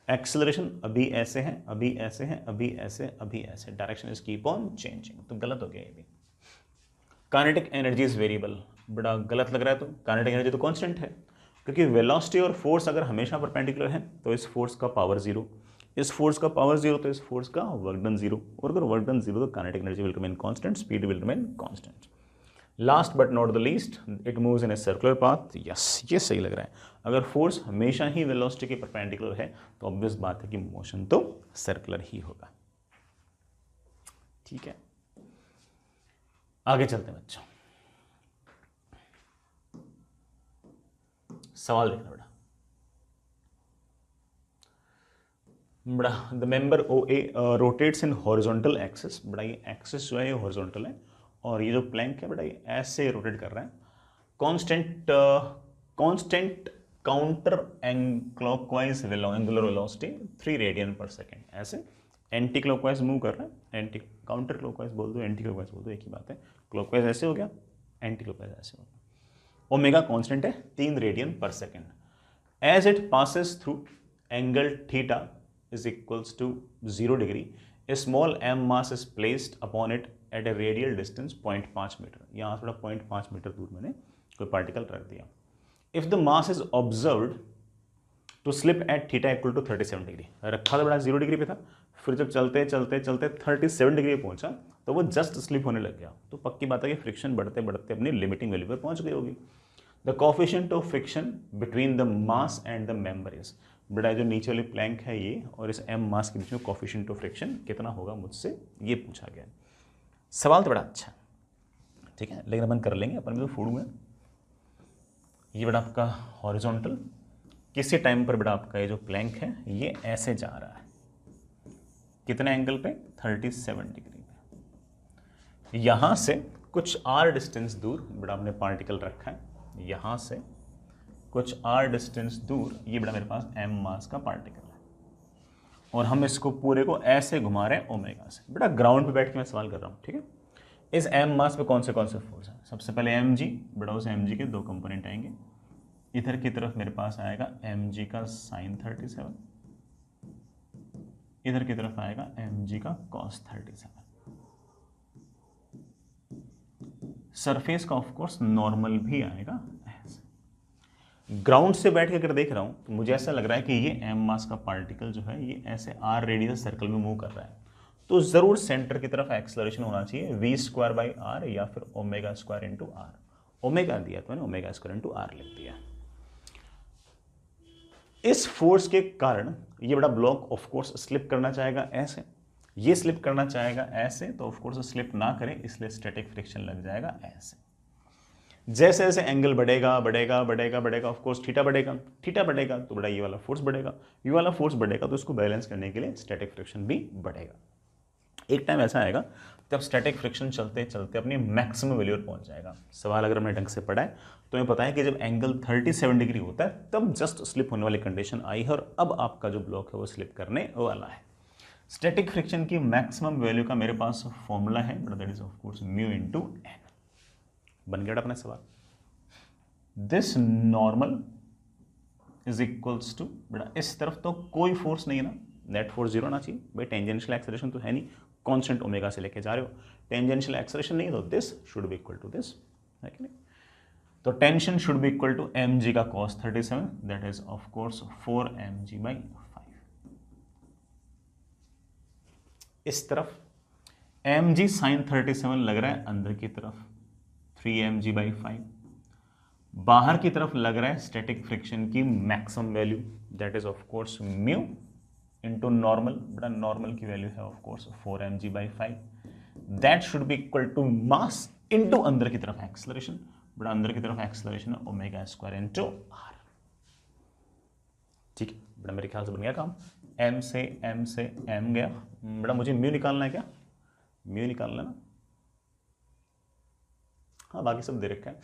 एक्सेलरेशन अभी ऐसे है, अभी ऐसे है, अभी ऐसे, अभी ऐसे, direction is keep on changing, तो गलत हो गया ये भी। काइनेटिक एनर्जी इज वेरिएबल, बड़ा गलत लग रहा है, तो काइनेटिक एनर्जी तो कांस्टेंट है, क्योंकि वेलोसिटी और फोर्स अगर हमेशा परपेंडिकुलर है तो इस फोर्स का पावर 0, इस फोर्स का पावर 0 तो इस फोर्स का वर्क डन 0, और अगर वर्क डन 0 तो kinetic energy will remain constant, speed will remain constant. Last but not the least, it moves in A circular path. Yes, ये सही लग रहा है, अगर फोर्स हमेशा ही वेलोसिटी के परपेंडिकुलर है तो ऑब्वियस बात है कि मोशन तो सर्कुलर ही होगा, ठीक है। आगे चलते हैं बच्चों, सवाल देखना बेटा। The member O A rotates in horizontal axis, बड़ा ये एक्सिस जो है ये हॉरिजॉन्टल है, और ये जो प्लैंक है बेटा ये ऐसे रोटेट कर रहा है, constant counter clockwise angular velocity 3 radian per second, ऐसे एंटी क्लॉकवाइज मूव कर रहा है, एंटी काउंटर क्लॉकवाइज बोल दो, एंटी क्लॉकवाइज बोल दो, एक ही बात है। क्लॉकवाइज ऐसे हो गया, एंटी क्लॉकवाइज ऐसे हो गया। ओमेगा कांस्टेंट है 3 radian per second. As it passes through angle theta is equals to 0 degree, a small m mass is placed upon it at a radial distance 0.5 metre. यहाँ थोड़ा 0.5 मीटर दूर मैंने कोई पार्टिकल रख दिया। If the mass is observed to slip at theta equal to 37 degree, रखा तो बड़ा 0 डिग्री पे था, फिर जब चलते चलते चलते 37 डिग्री पे पहुंचा तो वो जस्ट स्लिप होने लग गया। तो पक्की बात है कि फ्रिक्शन बढ़ते बढ़ते अपनी लिमिटिंग वैल्यू पर पहुंच गई होगी। The coefficient of friction between the mass and the member is, बड़ा जो नीचे वाली प्लैंक है ये और इस एम मास के बीच में कोफिशिएंट ऑफ फ्रिक्शन कितना होगा, मुझसे ये पूछा गया। सवाल तो बड़ा अच्छा, ठीक है, लेकिन अपन कर लेंगे, अपन भी तो फूड हुए। ये बड़ा आपका हॉरिजॉन्टल, किसी टाइम पर बड़ा आपका ये जो प्लैंक है ये ऐसे जा रहा है, कितने एंगल पे, 37 डिग्री पे। यहां से कुछ आर डिस्टेंस दूर बड़ा हमने पार्टिकल रखा है, यहां से कुछ आर डिस्टेंस दूर ये बड़ा मेरे पास एम मास का पार्टिकल है, और हम इसको पूरे को ऐसे घुमा रहे हैं ओमेगा से। बेटा ग्राउंड पे बैठ के मैं सवाल कर रहा हूँ, ठीक है। इस एम मास पे कौन से फोर्स है, सबसे पहले एम जी, बड़ा उस एम जी के 2 कंपोनेंट आएंगे। इधर की तरफ मेरे पास आएगा एम जी का साइन 37, इधर की तरफ आएगा एम जी का कॉस 37। सरफेस का ऑफकोर्स नॉर्मल भी आएगा। ग्राउंड से बैठ के अगर देख रहा हूं तो मुझे ऐसा लग रहा है कि ये एम मास का पार्टिकल जो है ये ऐसे आर रेडियस सर्कल में मूव कर रहा है, तो जरूर सेंटर की तरफ एक्सेलरेशन होना चाहिए v²/r या फिर ω² इंटू आर। ओमेगा दिया तो मैंने ω² इंटू आर लिख दिया। इस फोर्स के कारण ये बड़ा ब्लॉक ऑफकोर्स स्लिप करना चाहेगा ऐसे, ये स्लिप करना चाहेगा ऐसे, तो ऑफकोर्स स्लिप ना करे इसलिए स्टैटिक फ्रिक्शन लग जाएगा ऐसे। जैसे जैसे एंगल बढ़ेगा बढ़ेगा बढ़ेगा बढ़ेगा ऑफकोर्स थीटा बढ़ेगा तो बड़ा ये वाला फोर्स बढ़ेगा, ये वाला फोर्स बढ़ेगा तो इसको बैलेंस करने के लिए स्टैटिक फ्रिक्शन भी बढ़ेगा। एक टाइम ऐसा आएगा जब स्टैटिक फ्रिक्शन चलते चलते अपनी मैक्सिमम वैल्यू पर पहुंच जाएगा। सवाल अगर हमने ढंग से पढ़ा है तो हमें पता है कि जब एंगल 37 डिग्री होता है तब जस्ट स्लिप होने वाली कंडीशन आई है, और अब आपका जो ब्लॉक है वो स्लिप करने वाला है। स्टैटिक फ्रिक्शन की मैक्सिमम वैल्यू का मेरे पास फॉर्मूला है, that is of course mu into N. बन गया अपना सवाल। This normal is equals to, बेटा इस तरफ तो कोई फोर्स नहीं है ना, नेट फोर्स 0 आना चाहिए भाई, टेंजेंशियल एक्सेलरेशन तो है नहीं, कांस्टेंट ओमेगा से लेके जा रहे हो, टेंजेंशियल एक्सेलरेशन नहीं है तो this should be equal to this, है कि नहीं। तो tension should be equal to M G का cos 37, that is of course 4mg/5। इस तरफ mg sin 37 लग रहा है अंदर की तरफ 3mg/5, बाहर की तरफ लग रहा है स्टैटिक फ्रिक्शन की maximum value, that is of course mu into normal, बड़ा नॉर्मल की वैल्यू है of course 4mg/5, that should be equal to mass into अंदर की तरफ एक्सेलरेशन, बड़ा अंदर की तरफ एक्सेलरेशन है ω² इंटू आर। ठीक है बड़ा, मेरे ख्याल से बन गया काम। m से m गया, बड़ा मुझे म्यू निकालना है, क्या म्यू निकालना है ना, हाँ बाकी सब दे रखा है,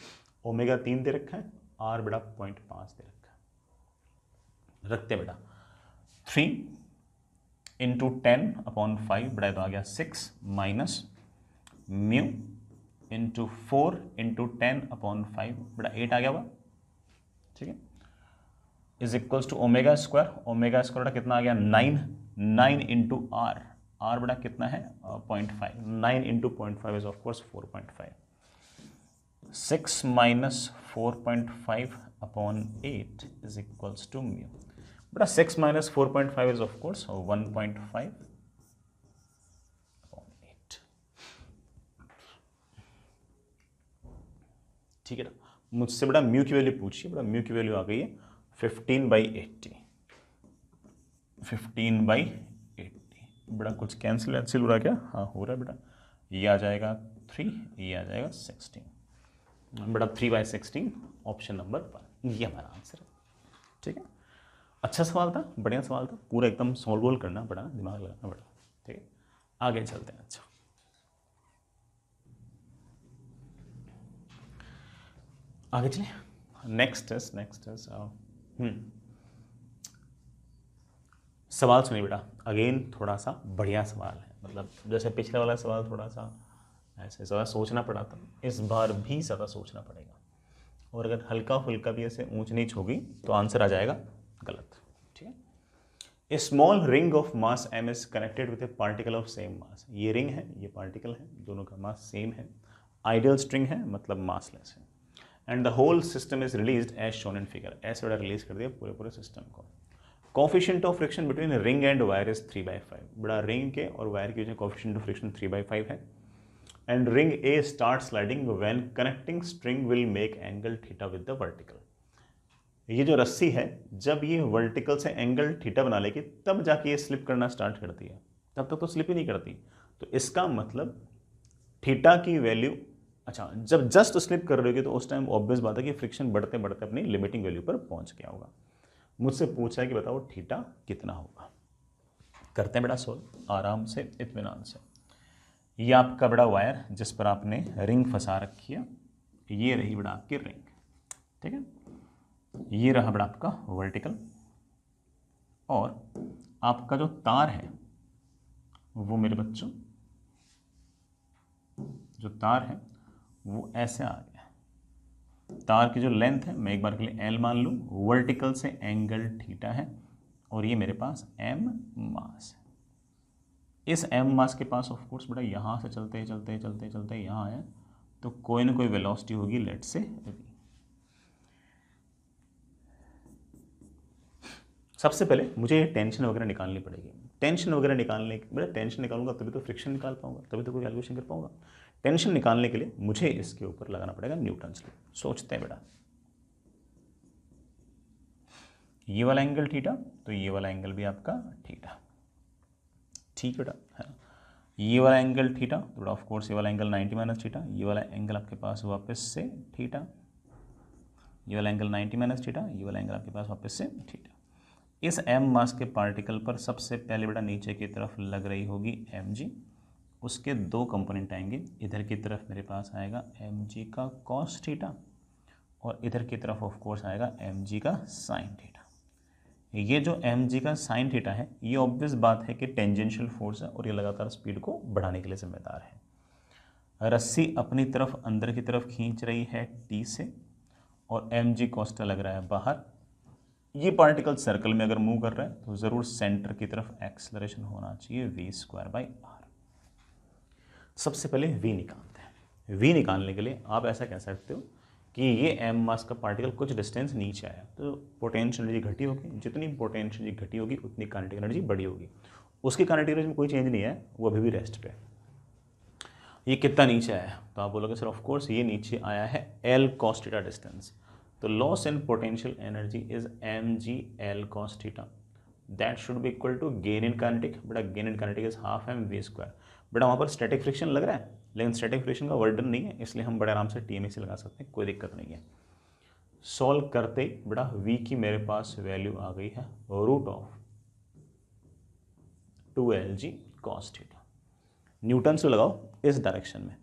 ω3 दे रखा है, r बेटा 0.5 दे रखा है। रखते बेटा 3 इंटू 10/5 बड़ा तो आ गया 6 माइनस म्यू इंटू 4 इंटू 10/5 बड़ा 8 आ गया हुआ, ठीक है, इज इक्वल्स टू ω², बड़ा कितना आ गया 9 इंटू आर बड़ा कितना है 0.5, 9 into 0.5 is of course 4.5, 6 minus 4.5/8 is equals to mu, बड़ा 6 माइनस 4.5 इज ऑफ कोर्स 1.5/8। ठीक है ना, मुझसे बड़ा म्यू की वैल्यू पूछिए, बड़ा म्यू की वैल्यू आ गई है 15/80, 15/80, बड़ा कुछ कैंसिल हो रहा है क्या, हाँ हो रहा है बेटा, ये आ जाएगा 3, ये आ जाएगा 16, बड़ा 3/16 ऑप्शन नंबर 1 ये हमारा आंसर है। ठीक है, अच्छा सवाल था, बढ़िया सवाल था, पूरा एकदम सॉल्व करना पड़ा, दिमाग लगाना पड़ा। ठीक है, आगे चलते हैं। अच्छा आगे चलिए। नेक्स्ट इज सवाल सुनिए बेटा, अगेन थोड़ा सा बढ़िया सवाल है, मतलब जैसे पिछले वाला सवाल थोड़ा सा ऐसे ज़्यादा सोचना पड़ा था, इस बार भी ज़्यादा सोचना पड़ेगा, और अगर हल्का फुल्का भी ऐसे ऊंच नीच होगी तो आंसर आ जाएगा गलत। ठीक है। A small ring of mass m is connected with a particle of same mass. ये रिंग है, ये पार्टिकल है, दोनों का मास सेम है, आइडियल स्ट्रिंग है, मतलब मासलेस है, and the whole system is released as shown in figure. ऐसे बड़ा रिलीज कर दिया पूरे सिस्टम को। Coefficient of friction between ring and wire is 3/5। बड़ा रिंग के और वायर के बीच में कोफिशिएंट ऑफ फ्रिक्शन 3/5 है, and ring A start sliding when connecting string will make angle theta with the vertical. ये जो रस्सी है जब ये वर्टिकल से एंगल थीटा बना लेगी तब जाके ये स्लिप करना स्टार्ट करती है, तब तक तो स्लिप ही नहीं करती। तो इसका मतलब थीटा की वैल्यू, अच्छा जब जस्ट स्लिप कर रही होगी तो उस टाइम ऑब्वियस बात है कि फ्रिक्शन बढ़ते बढ़ते अपनी लिमिटिंग वैल्यू पर पहुंच गया होगा। मुझसे पूछा है कि बताओ थीटा कितना होगा। करते हैं बेटा सोल्व आराम से इत्मीनान से। ये आपका बड़ा वायर जिस पर आपने रिंग फंसा रखी है, ये रही बड़ा आपकी रिंग। ठीक है, ये रहा बड़ा आपका वर्टिकल, और आपका जो तार है वो मेरे बच्चों, जो तार है वो ऐसे आ गया। तार की जो लेंथ है मैं एक बार के लिए L मान लूँ, वर्टिकल से एंगल थीटा है, और ये मेरे पास m मास है। इस m मास के पास ऑफ कोर्स बेटा यहाँ से चलते चलते चलते चलते यहाँ आया तो कोई ना कोई वेलोसिटी होगी, लेट से v। सबसे पहले मुझे टेंशन वगैरह निकालनी पड़ेगी। टेंशन वगैरह निकालने के बेटा टेंशन निकालूंगा तभी तो फ्रिक्शन निकाल पाऊंगा, तभी तो कोई कैलकुलेशन कर पाऊंगा। टेंशन निकालने के लिए मुझे इसके ऊपर लगाना पड़ेगा न्यूटन्स लॉ। सोचते हैं बेटा, ये वाला एंगल थीटा तो ये वाला एंगल भी आपका थीटा, ठीक बेटा है ना। ये वाला एंगल थीटा तो बेटा ऑफ कोर्स ये वाला एंगल 90 माइनस थीटा, ये वाला एंगल आपके पास वापस से थीटा, ये वाला एंगल 90 माइनस थीटा, ये वाला एंगल आपके पास वापस से थीटा। इस m मास के पार्टिकल पर सबसे पहले बेटा नीचे की तरफ लग रही होगी mg, उसके दो कंपोनेंट आएंगे, इधर की तरफ मेरे पास आएगा mg का cos थीटा, और इधर की तरफ ऑफ कोर्स आएगा mg का sin थीटा। ये जो mg का sin थीटा है ये ऑब्वियस बात है कि टेंजेंशियल फोर्स है, और ये लगातार स्पीड को बढ़ाने के लिए जिम्मेदार है। रस्सी अपनी तरफ अंदर की तरफ खींच रही है t से, और mg cos लग रहा है बाहर। ये पार्टिकल सर्कल में अगर मूव कर रहा है तो ज़रूर सेंटर की तरफ एक्सेलरेशन होना चाहिए v²/r। सबसे पहले v निकालते हैं। v निकालने के लिए आप ऐसा कह सकते हो कि ये m मास का पार्टिकल कुछ डिस्टेंस नीचे आया तो पोटेंशियल एनर्जी घटी होगी, जितनी पोटेंशियल एनर्जी घटी होगी उतनी काइनेटिक एनर्जी बढ़ी होगी। उसकी काइनेटिक एनर्जी में कोई चेंज नहीं है, वो अभी भी रेस्ट पे। ये कितना नीचे आया तो आप बोलोगे सर ऑफ कोर्स ये नीचे आया है L cos थीटा डिस्टेंस, तो loss in potential energy is mg L cos theta, that should be equal to gain in kinetic. बेटा gain in kinetic is half mv²। बेटा वहाँ पर स्टैटिक फ्रिक्शन लग रहा है, लेकिन स्टैटिक फ्रिक्शन का वर्डन नहीं है, इसलिए हम बड़े आराम से TMA से लगा सकते हैं, कोई दिक्कत नहीं है। सॉल्व करते बेटा v की मेरे पास वैल्यू आ गई है √2Lg cos थीटा। न्यूटन से लगाओ इस डायरेक्शन में,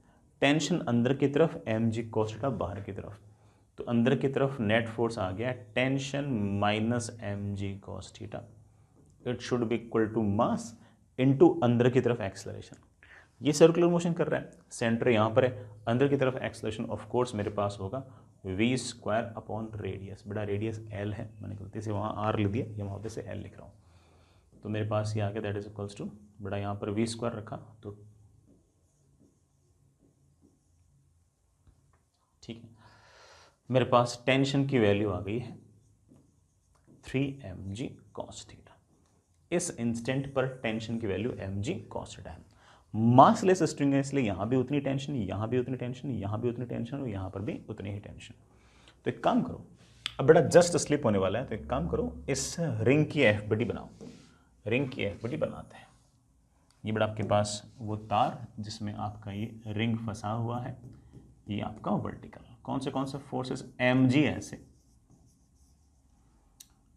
टेंशन अंदर की तरफ mg cos थीटा बाहर की तरफ, तो अंदर की तरफ नेट फोर्स आ गया tension minus mg cos theta, it should be equal to mass into अंदर की तरफ एक्सेलरेशन। ये सर्कुलर मोशन कर रहा है, सेंटर यहाँ पर है, अंदर की तरफ एक्सेलरेशन ऑफ कोर्स मेरे पास होगा v²/रेडियस। बेटा रेडियस l है, मैंने गलती से वहाँ r लिख दिया, या वहाँ से l लिख रहा हूँ, तो मेरे पास ये आ गया दैट इज इक्वल्स टू, बेटा यहाँ पर v² रखा तो ठीक है, मेरे पास टेंशन की वैल्यू आ गई है 3mg cos थीटा। इस इंस्टेंट पर टेंशन की वैल्यू mg cos थीटा है। मासलेस स्ट्रिंग है इसलिए यहाँ भी उतनी टेंशन, यहाँ भी उतनी टेंशन, यहाँ भी उतनी टेंशन, और यहाँ पर भी उतनी ही टेंशन। तो एक काम करो, अब बेटा जस्ट स्लिप होने वाला है, तो एक काम करो इस रिंग की FBD बनाओ। रिंग की FBD बनाते हैं। ये बेटा आपके पास वो तार जिसमें आपका ये रिंग फंसा हुआ है, ये आपका वर्टिकल। कौन से फोर्सेस, mg ऐसे,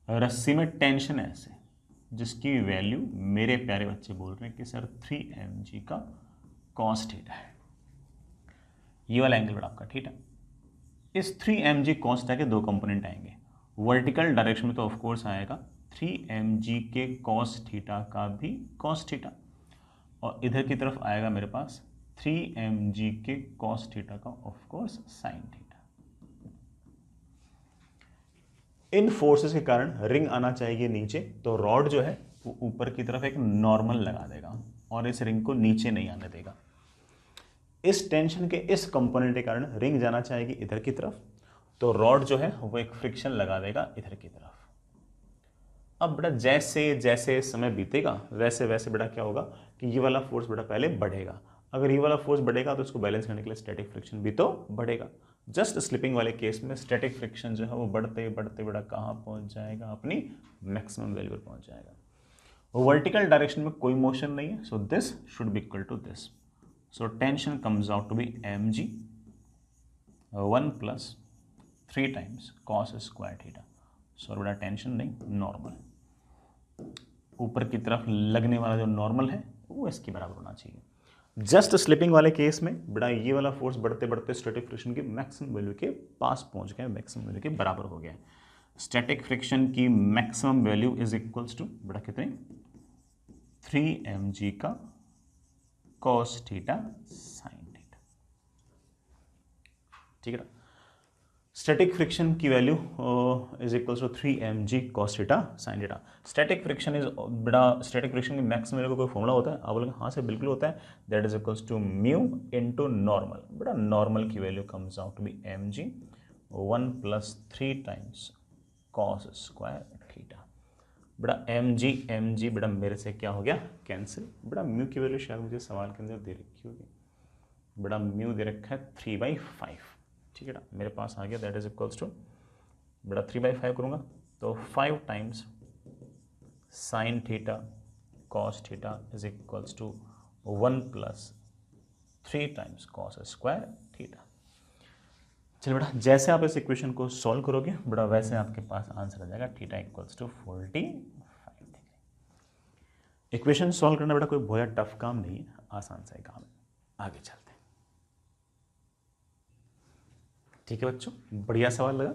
रस्सी में टेंशन ऐसे, जिसकी वैल्यू मेरे प्यारे बच्चे बोल रहे हैं कि सर 3mg का cos थीटा है। ये वाला एंगल बड़ा आपका थीटा। इस 3mg cos थीटा के दो कंपोनेंट आएंगे। वर्टिकल डायरेक्शन में तो ऑफकोर्स आएगा 3mg के cos थीटा का भी cos थीटा, और इधर की तरफ आएगा मेरे पास 3mg के cos थीटा का ऑफकोर्स sin थीटा। इन फोर्सेस के कारण रिंग आना चाहिए नीचे, तो रॉड जो है वो ऊपर की तरफ एक नॉर्मल लगा देगा और इस रिंग को नीचे नहीं आने देगा। इस टेंशन के इस कंपोनेंट के कारण रिंग जाना चाहिए इधर की तरफ, तो रॉड जो है वो एक फ्रिक्शन लगा देगा इधर की तरफ। अब बेटा जैसे जैसे समय बीतेगा वैसे वैसे बेटा क्या होगा कि ये वाला फोर्स बेटा पहले बढ़ेगा। अगर ये वाला फोर्स बढ़ेगा तो इसको बैलेंस करने के लिए स्टैटिक फ्रिक्शन भी तो बढ़ेगा। जस्ट स्लिपिंग वाले केस में स्टैटिक फ्रिक्शन जो है वो बढ़ते बढ़ते बेटा कहाँ पहुँच जाएगा, अपनी मैक्सिमम वैल्यू पर पहुँच जाएगा। वर्टिकल डायरेक्शन में कोई मोशन नहीं है, so this should be equal to this. So tension comes out to be mg 1 plus 3 times cos square theta। सो बेटा टेंशन नहीं, नॉर्मल ऊपर की तरफ लगने वाला जो नॉर्मल है वो इसके बराबर होना चाहिए। जस्ट स्लिपिंग वाले केस में बेटा ये वाला फोर्स बढ़ते बढ़ते स्टैटिक फ्रिक्शन की मैक्सिमम वैल्यू के पास पहुंच गया, मैक्सिमम वैल्यू के बराबर हो गया। स्टैटिक फ्रिक्शन की maximum value is equals to बेटा कितने 3mg का cos थीटा sin थीटा, ठीक है ना। स्टैटिक फ्रिक्शन की value is equals to 3mg cos theta sin theta. Static friction is बेटा स्टैटिक फ्रिक्शन की मैक्सिमम वैल्यू का कोई फॉर्मूला होता है? आप बोलेंगे हाँ से बिल्कुल होता है, that is equals to mu into normal. बेटा नॉर्मल की value comes out to be mg 1 + 3 times cos square theta. बेटा mg बेटा मेरे से क्या हो गया कैंसिल। बेटा म्यू की वैल्यू शायद मुझे सवाल के अंदर दे रखी होगी, बेटा म्यू दे रखा है 3/5, ठीक है ना। मेरे पास आ गया दैट इज इक्वल्स टू बेटा 3/5 करूँगा तो 5 times sine theta cos theta is equals to 1 + 3 times cos square theta. चलिए बेटा जैसे आप इस इक्वेशन को सॉल्व करोगे बेटा वैसे आपके पास आंसर आ जाएगा theta equals to 45 degree. Equation solve करना बेटा कोई बहुत टफ काम नहीं है, आसान सा काम है। आगे चलते हैं, ठीक है बच्चों, बढ़िया सवाल लगा,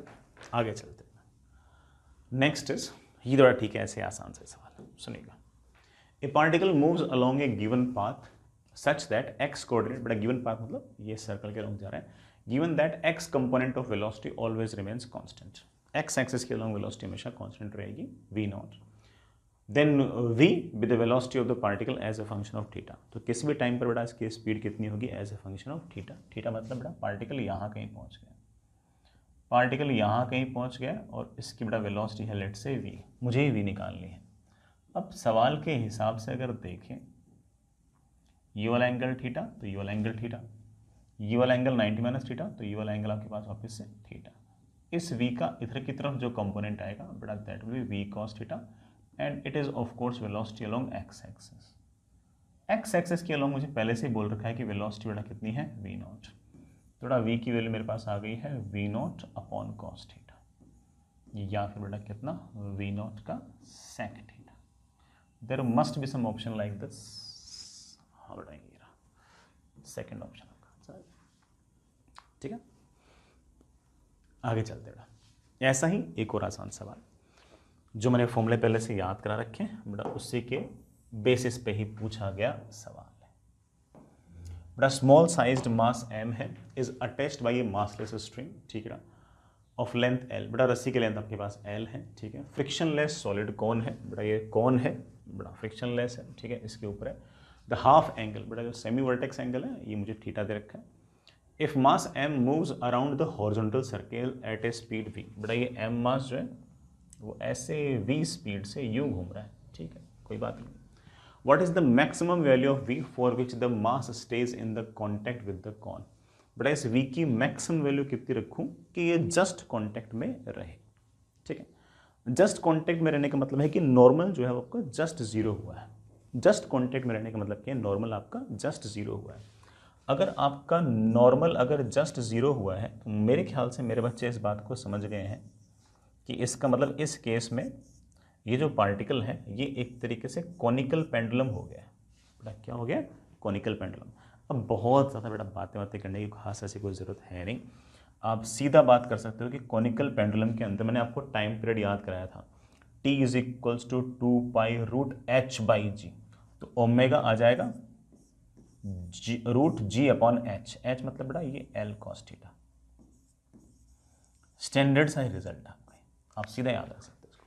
आगे चलते हैं। नेक्स्ट इज ये थोड़ा ठीक है, ऐसे आसान सा सवाल सुनिएगा। ए particle moves along A given path such that x coordinate, बेटा गिवन पाथ मतलब ये सर्कल के अलोंग जा रहा है, given that x component of velocity always remains constant, x axis के along velocity हमेशा constant रहेगी v naught, then v with the velocity of the particle as a function of theta। तो किसी भी टाइम पर बेटा इसकी स्पीड कितनी होगी as a function of theta. Theta मतलब बेटा पार्टिकल यहाँ कहीं पहुँच गया, पार्टिकल यहाँ कहीं पहुँच गया और इसकी बेटा वेलोसिटी है लेट से v, मुझे ही v निकालनी है। अब सवाल के हिसाब से अगर देखें ये वाला एंगल थीटा तो ये वाला एंगल थीटा, ये वाला एंगल 90 - थीटा तो ये वाला एंगल आपके पास वापस से थीटा। इस v का इधर की तरफ जो कंपोनेंट आएगा बेटा that will B v cos theta and it is of course velocity along x axis. x axis के अलोंग मुझे पहले से ही बोल रखा है कि वेलोसिटी बेटा कितनी है v नॉट, तो बेटा v की वैल्यू मेरे पास आ गई है v nought upon cos theta, या फिर बेटा कितना v नॉट का sec theta. There must be some option like this. हाँ बेटा ये रहा सेकेंड ऑप्शन, ठीक है। आगे चलते बेटा ऐसा ही एक और आसान सवाल जो मैंने फॉर्मूले पहले से याद करा रखे हैं बेटा उसी के बेसिस पे ही पूछा गया सवाल है। बेटा स्मॉल साइज्ड मास m है is attached bye A massless string, ठीक है, ऑफ लेंथ l। बेटा रस्सी की लेंथ आपके पास l है, ठीक है। फ्रिक्शनलेस सॉलिड कौन है, बेटा ये कौन है, बेटा फ्रिक्शनलेस है, ठीक है। इसके ऊपर है द हाफ एंगल, बेटा जो सेमी वर्टेक्स एंगल है ये मुझे थीटा दे रखा है। If mass m moves around the horizontal circle at A speed v, बेटा ये m मास जो है वो ऐसे v स्पीड से यूं घूम रहा है, ठीक है, कोई बात नहीं। What is the maximum value of v for which the mass stays in the contact with the cone. बेटा इस v की मैक्सिमम वैल्यू कितनी रखूं कि ये जस्ट कॉन्टैक्ट में रहे, ठीक है। जस्ट कॉन्टैक्ट में रहने का मतलब है कि नॉर्मल जो है वो आपका जस्ट जीरो हुआ है। जस्ट कॉन्टैक्ट में रहने का मतलब क्या है, नॉर्मल आपका जस्ट जीरो हुआ है। अगर आपका नॉर्मल अगर जस्ट ज़ीरो हुआ है तो मेरे ख्याल से मेरे बच्चे इस बात को समझ गए हैं कि इसका मतलब इस केस में ये जो पार्टिकल है ये एक तरीके से कॉनिकल पेंडुलम हो गया है। बेटा क्या हो गया, कॉनिकल पेंडुलम। अब बहुत ज़्यादा बेटा बातें करने की खास ऐसी कोई ज़रूरत है नहीं। आप सीधा बात कर सकते हो कि कॉनिकल पेंडुलम के अंदर मैंने आपको टाइम पीरियड याद कराया था, t is equals to 2π√h/g, तो ओमेगा आ जाएगा √g/h, h मतलब बेटा ये L cos थीटा। स्टैंडर्ड सा ही रिजल्ट आपका, आप सीधा याद रख सकते हो इसको।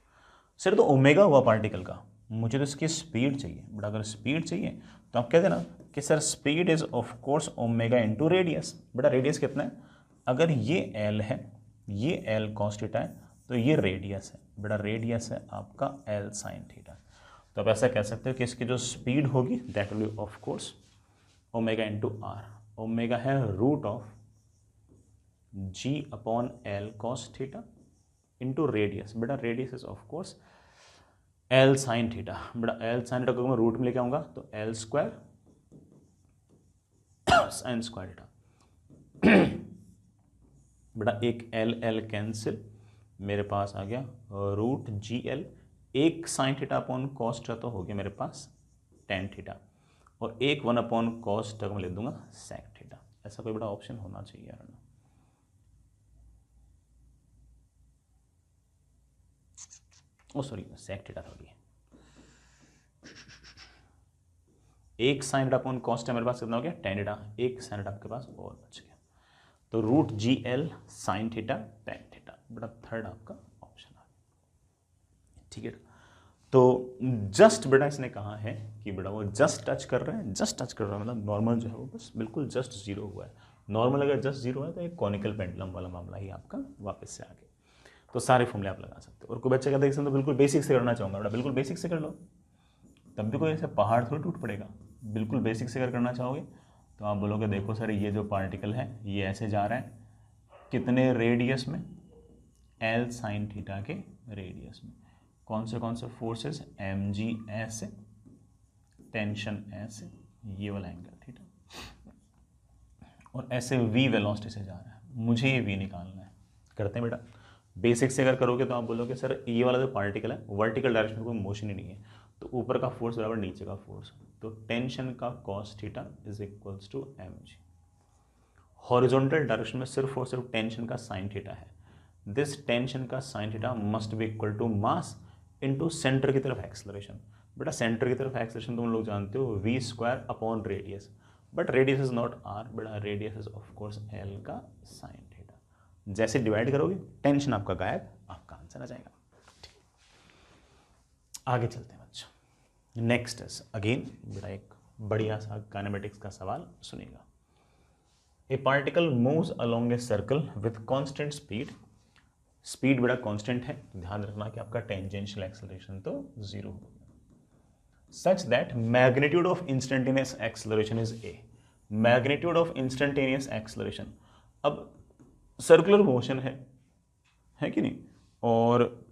सर तो ओमेगा हुआ पार्टिकल का, मुझे तो इसकी स्पीड चाहिए बेटा। अगर स्पीड चाहिए तो आप कह देना कि sir speed is of course omega into radius. बेटा रेडियस कितना है, अगर ये L है, ये L cos थीटा है, तो ये रेडियस है बेटा, रेडियस है आपका L sin थीटा। तो आप ऐसा कह सकते हो कि इसकी जो स्पीड होगी that will be of course omega into R. Omega है root of g/L cos theta into radius. बेटा radius is of course L sin theta. बेटा L sin थीटा को मैं रूट में लेके आऊंगा तो L square sin square theta. बेटा एक L कैंसिल, मेरे पास आ गया √GL, एक sine theta upon cos theta तो हो गया मेरे पास टेन थीटा, और एक 1/cos थीटा को मैं लिख दूंगा सेक थीटा। ऐसा कोई बड़ा ऑप्शन होना चाहिए यार ना। ओ सॉरी सेक थीटा थोड़ी है, एक sine theta upon cos theta मेरे पास कितना हो गया टेन थीटा, एक साइन थीटा आपके पास और बच गया, तो √GL sine theta tan theta. बेटा थर्ड आपका ऑप्शन आ गया, ठीक है। तो जस्ट बेटा इसने कहा है कि बेटा वो जस्ट टच कर रहे हैं, जस्ट टच कर रहा है मतलब नॉर्मल जो है वो बस बिल्कुल जस्ट जीरो हुआ है। नॉर्मल अगर जस्ट जीरो है तो एक कॉनिकल पेंडुलम वाला मामला ही आपका वापस से आ गया। तो सारे फॉर्मूले आप लगा सकते हो। और कोई बच्चा कहता है तो बिल्कुल बेसिक से करना चाहूँगा, बेटा बिल्कुल बेसिक से कर लो, तब भी कोई ऐसे पहाड़ थोड़ी टूट पड़ेगा। बिल्कुल बेसिक से अगर करना चाहोगे तो आप बोलोगे देखो सर ये जो पार्टिकल है ये ऐसे जा रहा है, कितने रेडियस में, L sin थीटा के रेडियस में। कौन से फोर्सेस, mg ऐसे, टेंशन ऐसे, ये वाला एंगल थीटा, और ऐसे v वेलोसिटी से जा रहा है, मुझे ये v निकालना है। करते हैं बेटा, बेसिक से अगर करोगे तो आप बोलोगे सर ये वाला जो पार्टिकल है वर्टिकल डायरेक्शन में कोई मोशन ही नहीं है, तो ऊपर का फोर्स बराबर नीचे का फोर्स, तो टेंशन का cos theta is equals to mg। Horizontal direction में सिर्फ और सिर्फ टेंशन का साइन थीटा है, दिस टेंशन का sine theta must be equal to mass into centre की तरफ एक्सेलरेशन। बेटा सेंटर की तरफ एक्सेलरेशन तुम लोग जानते हो v² radius, but radius is not r, बेटा radius is of course l का साइन थीटा। जैसे डिवाइड करोगे टेंशन आपका गायब, आपका आंसर आ जाएगा। आगे चलते हैं बच्चों, नेक्स्ट इज अगेन बेटा एक बढ़िया सा काइनेमेटिक्स का सवाल सुनिएगा। ए particle moves along a circle with constant speed, speed बेटा कांस्टेंट है, ध्यान रखना कि आपका टेंजेंशियल एक्सेलरेशन तो जीरो होगा, such that magnitude of instantaneous acceleration is a. Magnitude of instantaneous acceleration, अब सर्कुलर मोशन है कि नहीं, और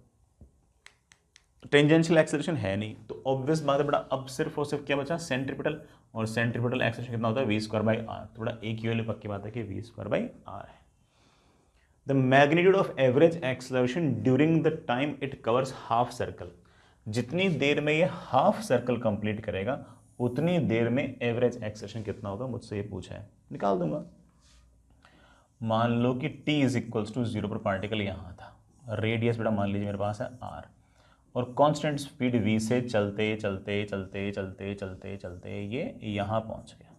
टेंजेंशियल एक्सेलरेशन है नहीं, तो ऑब्वियस बात है बेटा अब सिर्फ और सिर्फ क्या बचा, सेंट्रीपिटल, और सेंट्रीपिटल एक्सेलरेशन कितना होता है v²/r, तो बेटा एक ही वाली पक्की बात है कि v²/r है। The magnitude of average acceleration during the time it covers half circle, जितनी देर में ये हाफ सर्कल कंप्लीट करेगा उतनी देर में एवरेज एक्सेलरेशन कितना होगा, मुझसे ये पूछा है, निकाल दूंगा। मान लो कि t इज इक्वल्स टू 0 पर पार्टिकल यहाँ था, रेडियस बेटा मान लीजिए मेरे पास है r, और कांस्टेंट स्पीड v से चलते चलते चलते चलते चलते चलते ये यहाँ पहुँच गया।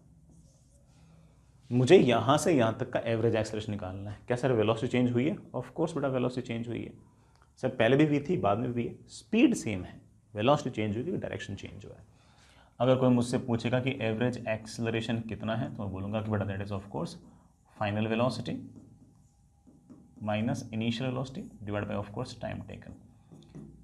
मुझे यहाँ से यहाँ तक का एवरेज एक्सेलरेशन निकालना है। क्या सर वेलोसिटी चेंज हुई है? ऑफ कोर्स बेटा वेलोसिटी चेंज हुई है सर, पहले भी v थी बाद में भी है, स्पीड सेम है, वेलोसिटी चेंज हुई क्योंकि डायरेक्शन चेंज हुआ है। अगर कोई मुझसे पूछेगा कि एवरेज एक्सेलरेशन कितना है तो मैं बोलूँगा कि बेटा that is of course final velocity minus initial velocity divide by of course time taken.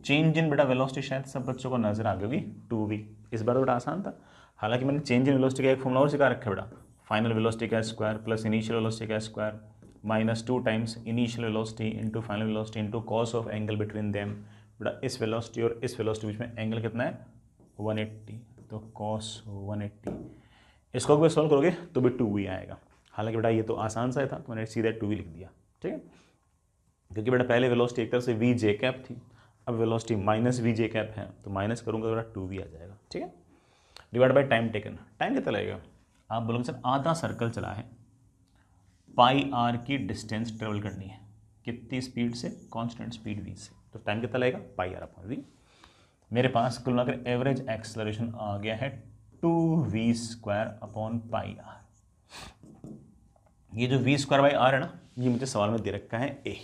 Change in बेटा वेलोसिटी शायद सब बच्चों को नजर आ गई होगी 2v, इस बार बेटा आसान था। हालांकि मैंने चेंज इन वेलोसिटी का एक फॉर्मूला और सिखा रखा है बेटा, फाइनल वेलोसिटी का स्क्वायर प्लस इनिशियल वेलोसिटी का square minus 2 times initial velocity into final velocity into cos of angle between them. बेटा इस वेलोसिटी और इस वेलोसिटी बीच में एंगल कितना है 180, तो कॉस 180। इसको अगर सॉल्व करोगे तो भी 2v आएगा। हालांकि बेटा ये तो आसान सा था तो मैंने सीधा 2v लिख दिया, ठीक है, क्योंकि बेटा पहले वेलोसिटी एक तरह से v j कैप थी, अब velocity minus v j cap है, तो माइनस करूँगा तो बेटा 2v आ जाएगा, ठीक है। Divide by time taken, time कितना लगेगा, आप बोलोगे सर आधा सर्कल चला है पाई आर की डिस्टेंस ट्रेवल करनी है, कितनी स्पीड से, कांस्टेंट स्पीड v से, तो टाइम कितना लगेगा, पाई आर अपॉन वी। मेरे पास कुल मिलाकर एवरेज एक्सेलरेशन आ गया है 2v² अपॉन पाई आर। ये जो v²/r है ना, ये मुझे सवाल में दे रखा है a,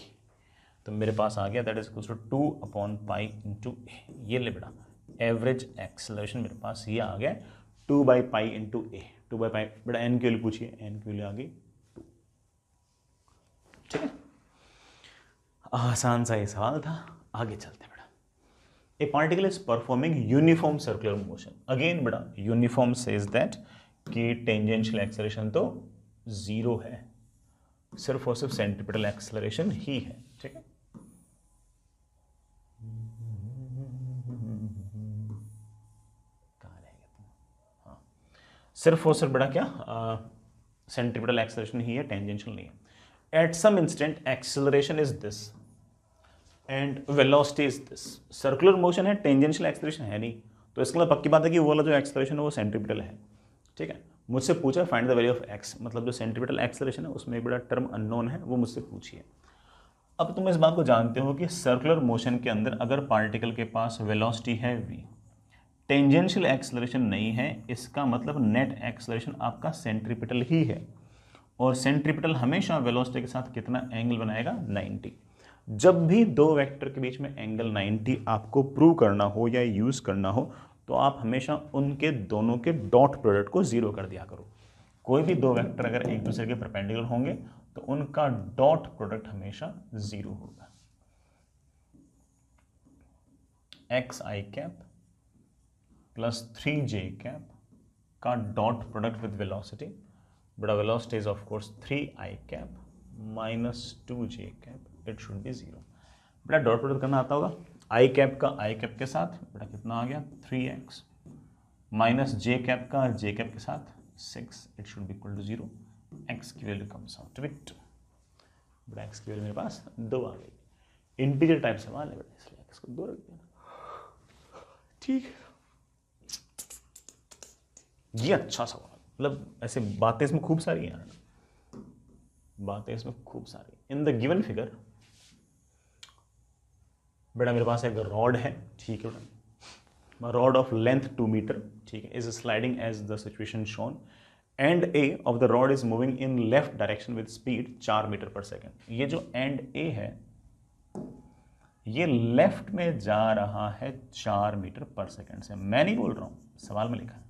तो मेरे पास आ गया that is equals to 2 upon pi into A. ये ले बेटा एवरेज एक्सेलरेशन मेरे पास ये आ गया 2/पाई इंटू ए। 2/पाई बेटा एन की वैल्यू पूछिए, एन की वैल्यू आ गई 2। ठीक है, आसान सा ये सवाल था। आगे चलते हैं बेटा। ए particle is performing uniform circular motion. Again बेटा यूनिफॉर्म सेज दैट कि टेंजेंशियल एक्सेलरेशन तो जीरो है, सिर्फ और सिर्फ सेंट्रीपिटल एक्सेलरेशन ही है। ठीक है, कहाँ रहेगा तुम, हाँ, सिर्फ और सिर्फ बेटा क्या सेंट्रीपिटल एक्सेलरेशन ही है, टेंजेंशियल नहीं है। At some instant acceleration is this and velocity is this. Circular motion है, टेंजेंशियल एक्सेलरेशन है नहीं, तो इसके लिए पक्की बात है कि वो वाला जो एक्सेलरेशन है वो सेंट्रीपिटल है। ठीक है, मुझसे पूछा find the value of x, मतलब जो सेंट्रीपिटल एक्सेलरेशन है उसमें एक बड़ा टर्म अननोन है, वो मुझसे पूछिए। अब तुम इस बात को जानते हो कि सर्कुलर मोशन के अंदर अगर पार्टिकल के पास वेलोसिटी है v, टेंजेंशियल एक्सेलरेशन नहीं है, इसका मतलब नेट एक्सेलरेशन आपका सेंट्रीपिटल ही है, और सेंट्रीपिटल हमेशा वेलोसिटी के साथ कितना एंगल बनाएगा, 90। जब भी दो वेक्टर के बीच में एंगल 90 आपको प्रूव करना हो या यूज करना हो, तो आप हमेशा उनके दोनों के डॉट प्रोडक्ट को जीरो कर दिया करो। कोई भी दो वेक्टर अगर एक दूसरे के परपेंडिकुलर होंगे तो उनका डॉट प्रोडक्ट हमेशा जीरो होगा। एक्स आई कैप प्लस 3j कैप का डॉट प्रोडक्ट विद वेलोसिटी, बड़ा velocity is of course 3i cap minus 2j cap, it should B zero. बेटा डॉट प्रोडक्ट करना आता होगा, आई कैप का आई कैप के साथ बेटा कितना आ गया 3x, माइनस जे कैप का जे कैप के साथ 6, it should be equal to 0। X की वैल्यू कम्स आउट विथ बेटा, एक्स की वैल्यू मेरे पास 2 आ गई। इंटीजर टाइप सवाल है बेटा, इसलिए एक्स को 2 रख देना। ठीक है, ये अच्छा सवाल, मतलब ऐसे बातें इसमें खूब सारी हैं, बातें इसमें खूब सारी। इन द गिवन फिगर बेटा मेरे पास एक रॉड है, ठीक है बेटा, रॉड ऑफ लेंथ 2 मीटर, ठीक है, is sliding as the situation shown and A of the rod is moving in left direction with speed 4 metre पर सेकेंड। ये जो एंड ए है ये लेफ्ट में जा रहा है 4 मीटर पर सेकेंड से, मैं नहीं बोल रहा हूं, सवाल में लिखा है।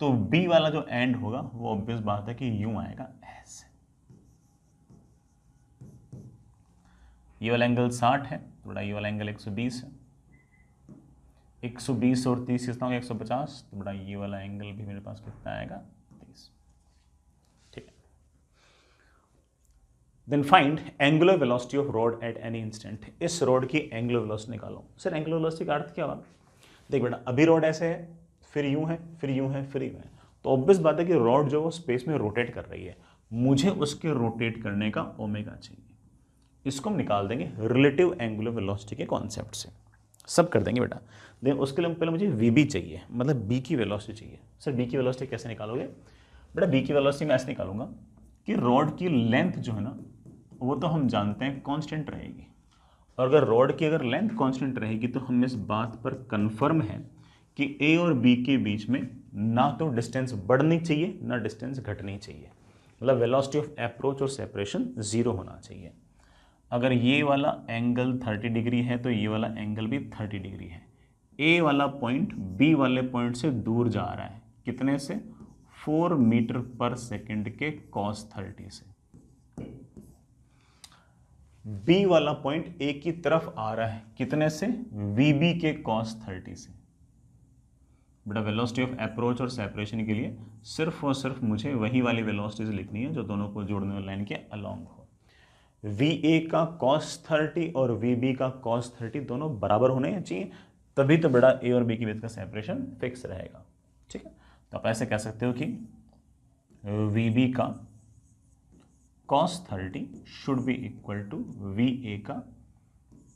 तो बी वाला जो एंड होगा वो ऑब्वियस बात है कि यूं आएगा ऐसे। ये वाला एंगल 60 है, थोड़ा ये वाला एंगल 120 है, 120 और 30 कितना होगा 150, तो बड़ा ये वाला एंगल भी मेरे पास कितना आएगा 30। ठीक है, then find angular velocity of rod at any instant. इस रॉड की एंगुलर वेलोसिटी निकालो। सर एंगुलर वेलोसिटी का अर्थ क्या हुआ, देख बेटा अभी रॉड ऐसे है, फिर यूं है, फिर यूं है, फिर यूं है, तो ऑब्वियस बात है कि रॉड जो वो स्पेस में रोटेट कर रही है, मुझे उसके रोटेट करने का ओमेगा चाहिए। इसको हम निकाल देंगे रिलेटिव एंगुलर वेलोसिटी के कॉन्सेप्ट से, सब कर देंगे बेटा। देन उसके लिए पहले मुझे वी बी चाहिए, मतलब बी की वेलोसिटी चाहिए। सर बी की वेलोसिटी कैसे निकालोगे, बेटा बी की वेलोसिटी मैं ऐसे निकालूंगा कि रॉड की लेंथ जो है ना वो तो हम जानते हैं कांस्टेंट रहेगी, और अगर रॉड की अगर लेंथ कांस्टेंट रहेगी तो हम इस बात पर कंफर्म है कि ए और बी के बीच में ना तो डिस्टेंस बढ़नी चाहिए ना डिस्टेंस घटनी चाहिए, मतलब वेलोसिटी ऑफ अप्रोच और सेपरेशन 0 होना चाहिए। अगर ये वाला एंगल 30 डिग्री है तो ये वाला एंगल भी 30 डिग्री है। ए वाला पॉइंट बी वाले पॉइंट से दूर जा रहा है, कितने से, 4 मीटर पर सेकंड के cos 30 से। बी वाला पॉइंट ए की तरफ आ रहा है, कितने से, वीबी के cos 30 से। बेटा वेलोसिटी ऑफ अप्रोच और सेपरेशन के लिए सिर्फ और सिर्फ मुझे वही वाली वेलोसिटीज लिखनी है जो दोनों को जोड़ने वाली लाइन के अलोंग हो। वी ए का cos 30 और वी बी का cos 30 दोनों बराबर होने चाहिए, तभी तो बेटा ए और बी के बीच का सेपरेशन फिक्स रहेगा। ठीक है, तो आप ऐसे कह सकते हो कि वी बी का cos 30 should be equal to V A का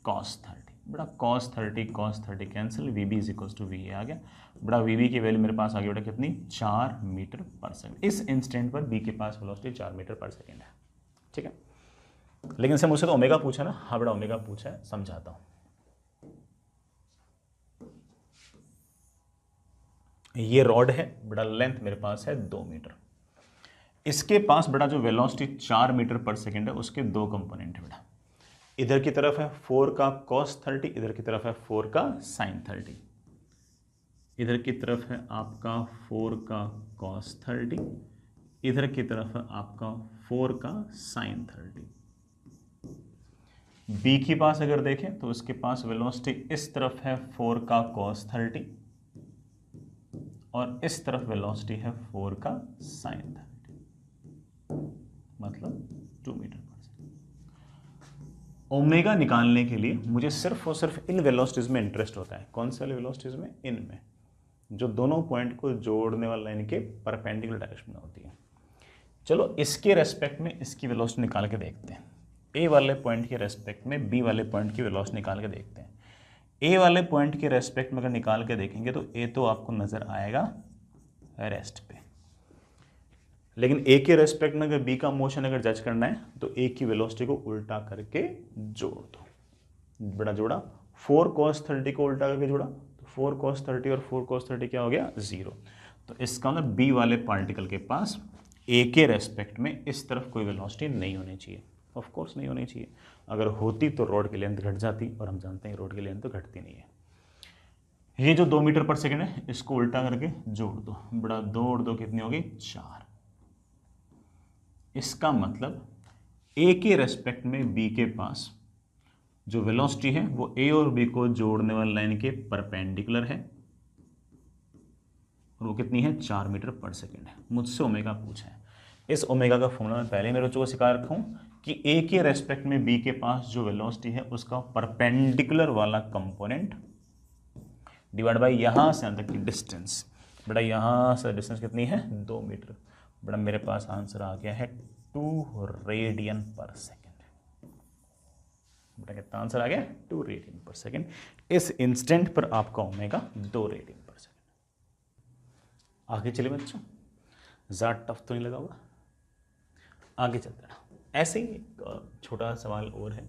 cos 30। बड़ा cos 30 cancel, V B is equal to V A आ गया। बड़ा वी बी की वैल्यू मेरे पास आ गई बेटा कितनी, 4 मीटर पर सेकेंड। इस इंस्टेंट पर बी के पास वेलोसिटी 4 मीटर पर सेकेंड है, ठीक है। लेकिन से मुझसे तो ओमेगा पूछा ना, हाँ बड़ा ओमेगा पूछा है, समझाता हूँ। ये रॉड है बड़ा, लेंथ मेरे पास है 2 मीटर। इसके पास बड़ा जो वेलोसिटी 4 मीटर पर सेकेंड है, उसके दो कंपोनेंट है बेटा। इधर की तरफ है 4 का cos 30, इधर की तरफ है 4 का sin 30। इधर की तरफ है आपका 4 का cos 30, इधर की तरफ है आपका 4 का sin 30। बी के पास अगर देखें तो उसके पास वेलोसिटी इस तरफ है 4 का cos 30 और इस तरफ वेलोसिटी है 4 का sin 30, मतलब 2 मीटर पर सेकेंड। ओमेगा निकालने के लिए मुझे सिर्फ और सिर्फ इन वेलोसिटीज में इंटरेस्ट होता है। कौन से वाले वेलोसिटीज में? इनमें, जो दोनों पॉइंट को जोड़ने वाला लाइन के परपेंडिकुलर डायरेक्शन में होती है। चलो इसके रेस्पेक्ट में इसकी वेलोसिटी निकाल के देखते हैं। ए वाले पॉइंट के रेस्पेक्ट में बी वाले पॉइंट की वेलोसिटी निकाल के देखते हैं। ए वाले पॉइंट के रेस्पेक्ट में अगर निकाल के देखेंगे तो ए तो आपको नजर आएगा रेस्ट पे, लेकिन ए के रेस्पेक्ट में अगर बी का मोशन अगर जज करना है तो ए की वेलोसिटी को उल्टा करके जोड़ दो। बड़ा जोड़ा, 4 cos 30 को उल्टा करके जोड़ा तो 4 cos 30 और 4 cos 30 क्या हो गया, 0। तो इसका मतलब बी वाले पार्टिकल के पास ए के रेस्पेक्ट में इस तरफ कोई वेलोसिटी नहीं होनी चाहिए। ऑफ कोर्स नहीं होनी चाहिए, अगर होती तो रोड की लेंथ घट जाती, और हम जानते हैं रोड की लेंथ तो घटती नहीं है। ये जो 2 मीटर पर सेकेंड है इसको उल्टा करके जोड़ दो। बड़ा 2 और 2 कितनी होगी, 4। इसका मतलब ए के रेस्पेक्ट में बी के पास जो वेलोसिटी है वो ए और बी को जोड़ने वाली लाइन के परपेंडिकुलर है, और वो कितनी है, 4 मीटर पर सेकेंड है। मुझसे ओमेगा पूछा है। इस ओमेगा का फॉर्मूला मैं पहले मेरे बच्चों को सिखा रखा हूं कि ए के रेस्पेक्ट में बी के पास जो वेलोसिटी है उसका परपेंडिकुलर वाला कंपोनेंट डिवाइड बाय यहां से अंदर की डिस्टेंस। बेटा यहां से डिस्टेंस कितनी है, 2 मीटर। बेटा मेरे पास आंसर आ गया है 2 रेडियन पर सेकेंड। बेटा कितना आंसर आ गया, 2 रेडियन पर सेकेंड। इस इंस्टेंट पर आपका ओमेगा 2 रेडियन पर सेकेंड। आगे चलिए बच्चों, ज़्यादा टफ तो नहीं लगा हुआ, आगे चलते रहा। ऐसे ही एक छोटा सवाल और है,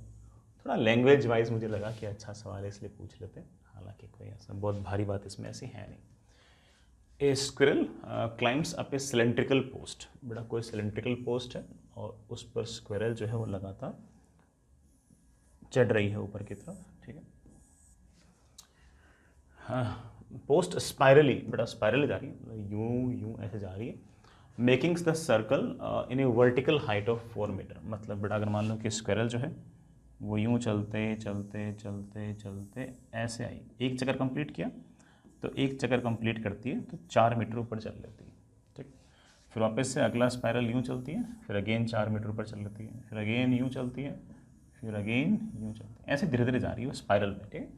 थोड़ा लैंग्वेज वाइज मुझे लगा कि अच्छा सवाल है इसलिए पूछ लेते हैं, हालांकि कोई ऐसा बहुत भारी बात इसमें ऐसी है नहीं। A squirrel climbs up a cylindrical post. बड़ा कोई सिलेंड्रिकल पोस्ट है और उस पर स्क्विरल जो है वो लगातार चढ़ रही है ऊपर की तरफ, ठीक है। हाँ, पोस्ट स्पायरली, बड़ा स्पायरली जा रही है, यूं यूं ऐसे जा रही है। Making the circle in a vertical height of 4 metre. मतलब बड़ा अगर मान लो कि स्क्विरल जो है वो यूं चलते चलते चलते चलते ऐसे आई, एक चक्कर कंप्लीट किया तो एक चक्कर कंप्लीट करती है तो 4 मीटर ऊपर चल लेती है, ठीक। फिर वापस से अगला स्पायरल यूं चलती है, फिर अगेन 4 मीटर ऊपर चल लेती है, फिर अगेन यूं चलती है, फिर अगेन यूं चलती है, ऐसे धीरे धीरे जा रही है स्पायरल में, ठीक है।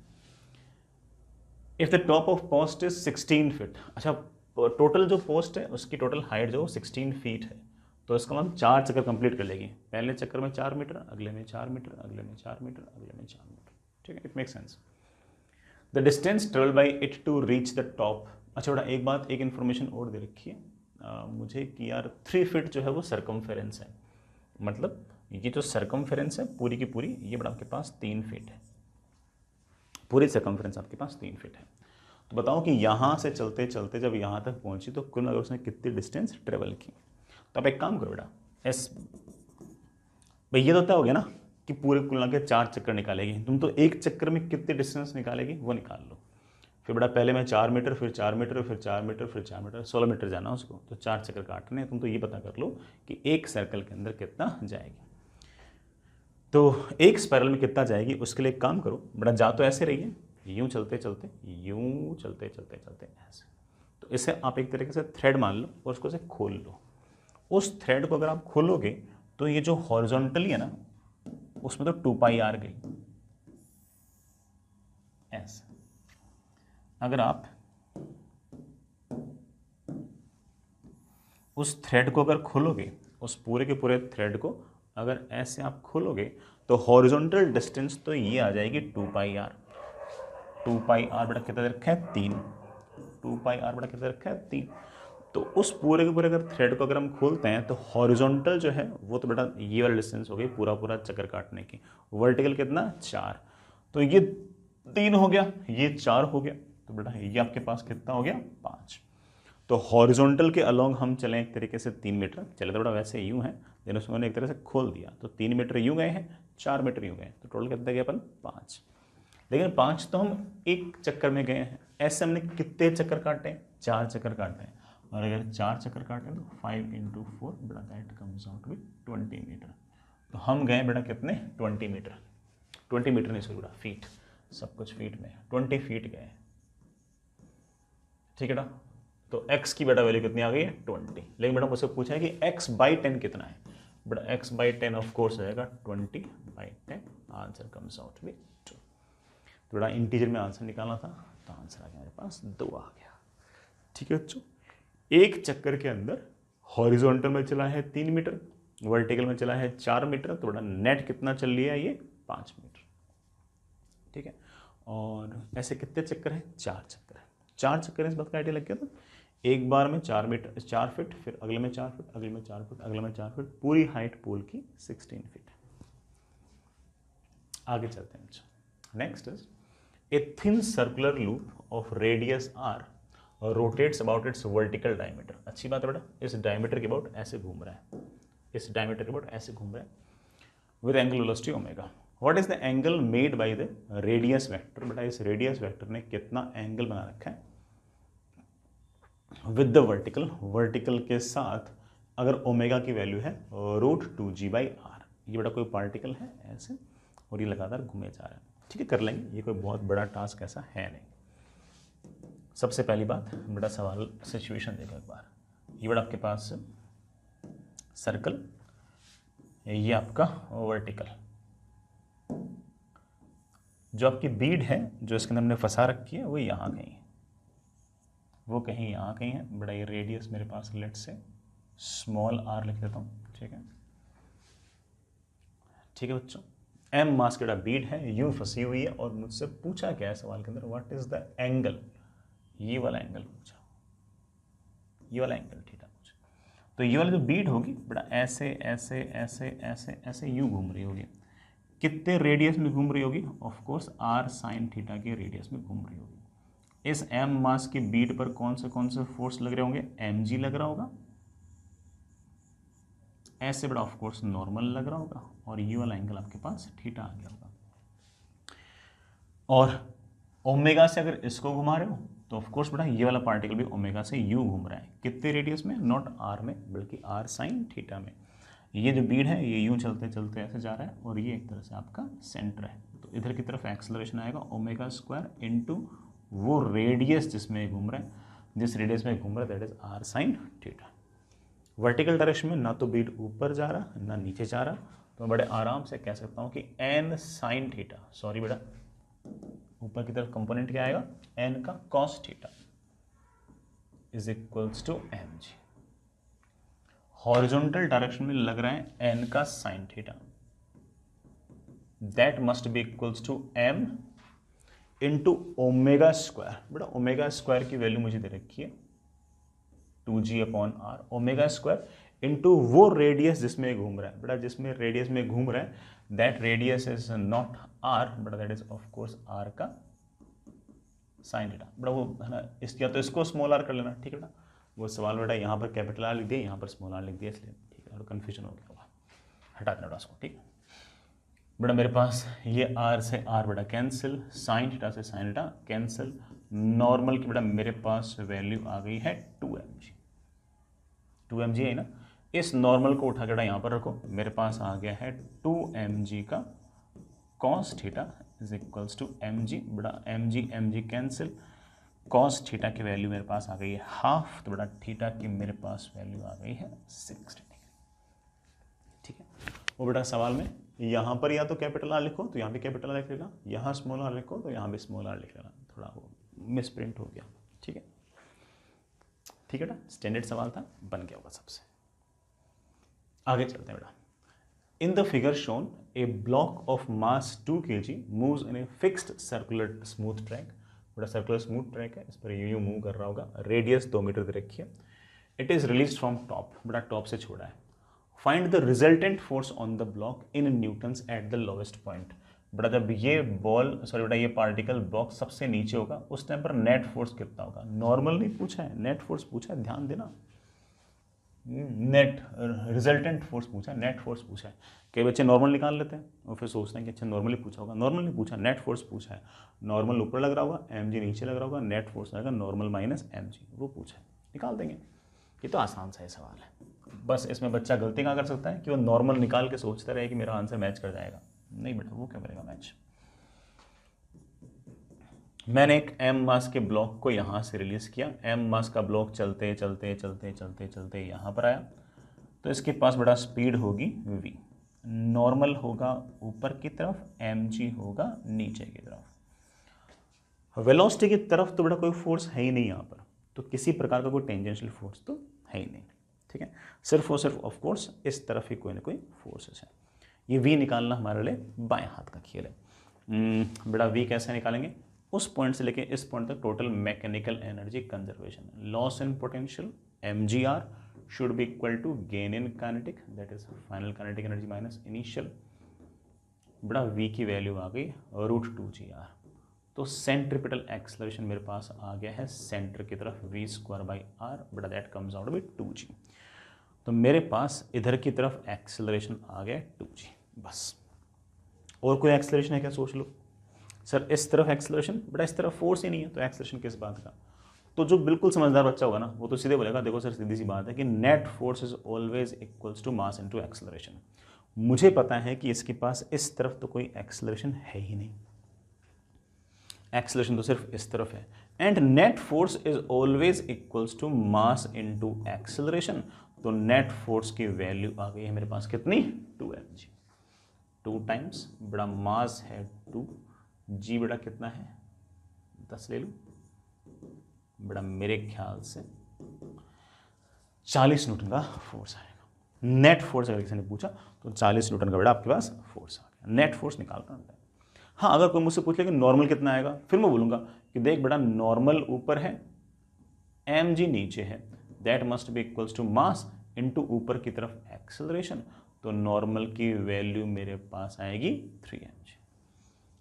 If the top of post is 16 feet. अच्छा, टोटल जो पोस्ट है उसकी टोटल हाइट जो 16 फीट है, तो इसका मतलब 4 चक्कर कंप्लीट कर लेगी। पहले चक्कर में 4 मीटर, अगले में 4 मीटर, अगले में 4 मीटर, अगले में 4 मीटर, ठीक है। It make sense. The distance travel by it to reach the top. अच्छा बेटा एक बात, एक इन्फॉर्मेशन और दे रखी है मुझे कि यार 3 फीट जो है वो सरकमफेरेंस है। मतलब ये जो सरकमफेरेंस है पूरी की पूरी, ये बड़ा आपके पास 3 फीट है, पूरी सरकमफेरेंस आपके पास 3 फीट है। तो बताओ कि यहाँ से चलते चलते जब यहाँ तक पहुँची तो कुल अगर उसने कितनी डिस्टेंस ट्रेवल की। तो आप एक काम करो बेटा, एस भाई ये तो तय हो गया ना कि पूरे कुल मिला के 4 चक्कर निकालेगी, तुम तो एक चक्कर में कितनी डिस्टेंस निकालेगी वो निकाल लो। फिर बेटा पहले मैं 4 मीटर, फिर 4 मीटर, फिर 4 मीटर, फिर 4 मीटर, 16 मीटर जाना उसको, तो 4 चक्कर काटने हैं। तुम तो ये पता कर लो कि एक सर्कल के अंदर कितना जाएगी, तो एक स्पायरल में कितना जाएगी। उसके लिए एक काम करो बेटा, जा तो ऐसे रही है, यूं चलते चलते, यूं चलते चलते चलते ऐसे, तो इसे आप एक तरीके से थ्रेड मान लो और उसको से खोल लो। उस थ्रेड को अगर आप खोलोगे तो ये जो हॉरिजॉन्टली है ना उसमें तो 2 पाई आर गई ऐसे। अगर आप उस थ्रेड को अगर खोलोगे, उस पूरे के पूरे थ्रेड को अगर ऐसे आप खोलोगे तो हॉरिजॉन्टल डिस्टेंस तो ये आ जाएगी 2 पाई आर, 2 पाई आर बटा कितना दे रखा है 3, 2 पाई आर बटा कितना रखा है 3। तो उस पूरे के पूरे अगर थ्रेड को अगर हम खोलते हैं तो हॉरिजॉन्टल जो है वो तो बेटा ये वाला डिस्टेंस हो गई पूरा पूरा चक्कर काटने की, वर्टिकल कितना 4, तो ये 3 हो गया, ये 4 हो गया, तो बेटा ये आपके पास कितना हो गया 5। तो हॉरिजॉन्टल के अलोंग हम चलें एक तरीके से 3 मीटर चले, तो बेटा वैसे यूँ है, लेकिन उसमें मैंने एक तरह से खोल दिया, तो 3 मीटर यूँ गए हैं, 4 मीटर यूँ गए, तो टोटल कितना गया अपन 5। लेकिन 5 तो हम एक चक्कर में गए हैं, ऐसे हमने कितने चक्कर काटे हैं 4 चक्कर काटे हैं, और अगर 4 चक्कर काटे तो 5 × 4 बेटा that comes out with 20 metre. तो हम गए बेटा कितने 20 मीटर, 20 मीटर नहीं सॉरी बेटा फीट, सब कुछ फीट में 20 फीट गए, ठीक है ना। तो x की बेटा वैल्यू कितनी आ गई है 20, लेकिन बेटा मुझसे पूछा है कि x/10 कितना है, बेटा x/10 ऑफ कोर्स रहेगा 20/10, आंसर कम्स आउट विद 2। तो बेटा इंटीजर में आंसर निकालना था, तो आंसर आ गया मेरे पास 2 आ गया, ठीक है बच्चों। एक चक्कर के अंदर हॉरिजॉन्टल में चला है 3 मीटर, वर्टिकल में चला है 4 मीटर, तो बेटा नेट कितना चल लिया है ये 5 मीटर, ठीक है। और ऐसे कितने चक्कर हैं 4 चक्कर है, 4 चक्कर इस बात का आइडिया लग गया था, एक बार में 4 मीटर 4 फीट, फिर अगले में 4 फीट, अगले में 4 फीट, अगले में 4 फीट, पूरी हाइट पूल की 16 फीट। आगे चलते हैं बच्चों। Next is a thin circular loop of radius R rotates about its vertical diameter. अच्छी बात है बेटा, इस डायमीटर के अबाउट ऐसे घूम रहा है, इस डायमीटर के अबाउट ऐसे घूम रहा है with angle velocity omega. What is the angle made by the radius vector, बेटा इस रेडियस वेक्टर ने कितना एंगल बना रखा है विद द वर्टिकल, वर्टिकल के साथ अगर ओमेगा की वैल्यू है √2g/r। ये बेटा कोई पार्टिकल है ऐसे और ये लगातार घूमे जा रहा है, ठीक है कर लेंगे, ये कोई बहुत बड़ा टास्क ऐसा है नहीं। सबसे पहली बात बेटा सवाल सिचुएशन देखो एक बार, ये बेटा आपके पास सर्कल, ये आपका वर्टिकल, जो आपकी बीड है जो इसके अंदर हमने फंसा रखी है वो यहाँ कहीं है, वो कहीं यहाँ कहीं है बेटा। ये रेडियस मेरे पास लेट से स्मॉल r लिख देता हूँ, ठीक है, ठीक है बच्चों। m मास की बीड है, यूं फंसी हुई है, और मुझसे पूछा क्या है सवाल के अंदर, व्हाट इज द एंगल, ये वाला एंगल पूछा, ये वाला एंगल थीटा पूछा। तो ये वाला जो बीड होगी बेटा ऐसे ऐसे ऐसे ऐसे ऐसे यूं घूम रही होगी, कितने रेडियस में घूम रही होगी, of course r sin theta के रेडियस में घूम रही होगी। इस m मास की बीड पर कौन से फोर्स लग रहे होंगे, mg लग रहा होगा, ऐसे बड़ा ऑफ कोर्स नॉर्मल लग रहा होगा, और ये वाला एंगल आपके पास थीटा आ गया होगा। और ओमेगा से अगर इसको घुमा रहे हो तो ऑफ कोर्स बेटा ये वाला पार्टिकल भी ओमेगा से यू घूम रहा है, कितने रेडियस में, नॉट r में बल्कि r sin थीटा में। ये जो बीड है ये यूं चलते चलते ऐसे जा रहा है, और ये एक तरह से आपका सेंटर है, तो इधर की तरफ एक्सेलरेशन आएगा ω² इनटू वो रेडियस जिसमें घूम रहा है, जिस रेडियस में घूम रहा है that is r sin theta. Vertical direction में ना तो बीड ऊपर जा रहा ना नीचे जा रहा, तो मैं बड़े आराम से कह सकता हूँ कि n sin थीटा, सॉरी बेटा ऊपर की तरफ कंपोनेंट क्या आएगा n का cos theta is equals to mg। Horizontal direction में लग रहा है n का sin theta, that must be equals to m into ω²। बेटा ω² की वैल्यू मुझे दे रखी है 2g/r, ω² इंटू वो रेडियस जिसमें घूम रहा है, बेटा जिसमें रेडियस में घूम रहा है that radius is not r, बेटा that is of course r का साइन थीटा। बेटा वो है ना या तो इसको स्मॉल r कर लेना, ठीक है बेटा, वो सवाल बेटा यहाँ पर कैपिटल R लिख दिया, यहाँ पर स्मॉल r लिख दिया, इसलिए ठीक है, और कन्फ्यूजन हो गया होगा, हटा देना बेटा उसको, ठीक है बेटा। मेरे पास ये r से r बेटा कैंसिल, साइन थीटा से साइन थीटा कैंसिल, नॉर्मल की बेटा मेरे पास वैल्यू आ गई है 2mg है ना। इस नॉर्मल को उठा के यहाँ पर रखो, मेरे पास आ गया है 2mg का cos theta is equals to mg, बेटा mg कैंसिल, cos थीटा की वैल्यू मेरे पास आ गई है हाफ, तो बेटा थीटा की मेरे पास वैल्यू आ गई है 60 डिग्री, ठीक है। वो बेटा सवाल में यहाँ पर या तो कैपिटल R लिखो तो यहाँ भी कैपिटल R लिख लेना, यहाँ स्मॉल r लिखो तो यहाँ भी स्मॉल r लिख लेना, थोड़ा वो मिस प्रिंट हो गया, ठीक है, ठीक है बेटा, स्टैंडर्ड सवाल था, बन गया होगा सबसे। आगे चलते हैं बेटा। इन the figure shown A block of mass 2 kg moves in a fixed circular smooth track, बड़ा सर्कुलर स्मूथ ट्रैक है, इस पर यूं मूव कर रहा होगा, रेडियस 2 मीटर दे रखी है। It is release from top, बड़ा टॉप से छोड़ा है। Find the resultant force on the block in Newton's at the lowest point, बड़ा जब ये बेटा ये पार्टिकल बॉक्स सबसे नीचे होगा उस टाइम पर नेट फोर्स कितना होगा। नॉर्मल नहीं पूछा है, नेट फोर्स पूछा है, ध्यान देना। नेट रिजल्टेंट फोर्स पूछा है, नेट फोर्स पूछा है। कई बच्चे नॉर्मल निकाल लेते हैं और फिर सोचते हैं कि अच्छा नॉर्मली पूछा होगा, नॉर्मल नहीं पूछा, नेट फोर्स पूछा है। नॉर्मल ऊपर लग रहा होगा, mg नीचे लग रहा होगा, नेट फोर्स आएगा नॉर्मल माइनस mg, वो पूछा है, निकाल देंगे। ये तो आसान सा ही सवाल है। बस इसमें बच्चा गलती कहाँ कर सकता है कि वो नॉर्मल निकाल के सोचता रहे कि मेरा आंसर मैच कर जाएगा। नहीं बेटा, वो क्या करेगा मैच। मैंने एक m मास के ब्लॉक को यहाँ से रिलीज किया, m मास का ब्लॉक चलते चलते चलते चलते चलते यहाँ पर आया, तो इसके पास बड़ा स्पीड होगी v, नॉर्मल होगा ऊपर की तरफ, mg होगा नीचे की तरफ। वेलोसिटी की तरफ तो बड़ा कोई फोर्स है ही नहीं यहाँ पर, तो किसी प्रकार का कोई टेंजेंशियल फोर्स तो है ही नहीं, ठीक है। सिर्फ और सिर्फ ऑफ कोर्स इस तरफ ही कोई ना कोई फोर्सेस है। ये v निकालना हमारे लिए बाएं हाथ का खेल है। बड़ा v कैसे निकालेंगे, उस पॉइंट से लेके इस पॉइंट तक total mechanical energy conservation, loss in potential mgr should be equal to gain in kinetic, that is final kinetic energy minus initial. बड़ा v की वैल्यू आ गई √2gr, तो सेंट्रिपिटल एक्सेलरेशन मेरे पास आ गया है सेंटर की तरफ v²/r, बड़ा that comes out with 2g। तो मेरे पास इधर की तरफ एक्सेलरेशन आ गया 2g, बस। और कोई एक्सेलरेशन है क्या, सोच लो। सर इस तरफ एक्सेलरेशन, बड़ा इस तरफ फोर्स ही नहीं है, तो एक्सेलरेशन किस बात का। तो जो बिल्कुल समझदार बच्चा होगा ना वो तो सीधे बोलेगा देखो सर सीधी सी बात है कि net force is always equals to mass into acceleration. मुझे पता है कि इसके पास इस तरफ तो कोई एक्सेलरेशन है ही नहीं, एक्सेलरेशन तो सिर्फ इस तरफ है, and net force is always equals to mass into acceleration. तो नेट फोर्स की वैल्यू आ गई है मेरे पास कितनी, 2mg, 2 टाइम्स बड़ा मास है 2, जी बड़ा कितना है 10 ले लूँ, बड़ा मेरे ख्याल से 40 न्यूटन का फोर्स आएगा। नेट फोर्स अगर किसी ने पूछा तो 40 न्यूटन का बड़ा आपके पास फोर्स आ गया, नेट फोर्स निकालना होता है। हाँ अगर कोई मुझसे पूछ ले कि नॉर्मल कितना आएगा, फिर मैं बोलूँगा कि देख बड़ा नॉर्मल ऊपर है, mg नीचे है, that must be equals to mass into ऊपर की तरफ एक्सेलरेशन। तो नॉर्मल की वैल्यू मेरे पास आएगी 3mg।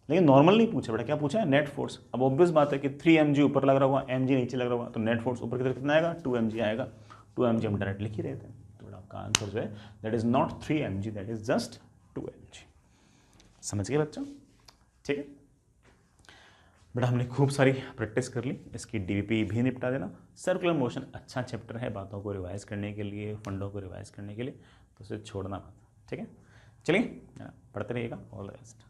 लेकिन नॉर्मल नहीं पूछा बेटा, क्या पूछा है, नेट फोर्स। अब ऑब्वियस बात है कि 3mg ऊपर लग रहा होगा, mg नीचे लग रहा होगा, तो नेट फोर्स ऊपर की तरफ कितना आएगा, 2mg आएगा। 2mg हम डायरेक्ट लिख ही रहते हैं, तो बेटा आपका आंसर जो है that is not 3mg, that is just 2mg। समझ गए बच्चों, ठीक है बेटा। हमने खूब सारी प्रैक्टिस कर ली, इसकी डीवीपी भी निपटा देना। सर्कुलर मोशन अच्छा चैप्टर है बातों को रिवाइज करने के लिए, फंडों को रिवाइज करने के लिए, तो उसे छोड़ना मत, ठीक है। चलिए पढ़ते रहिएगा, ऑल द बेस्ट।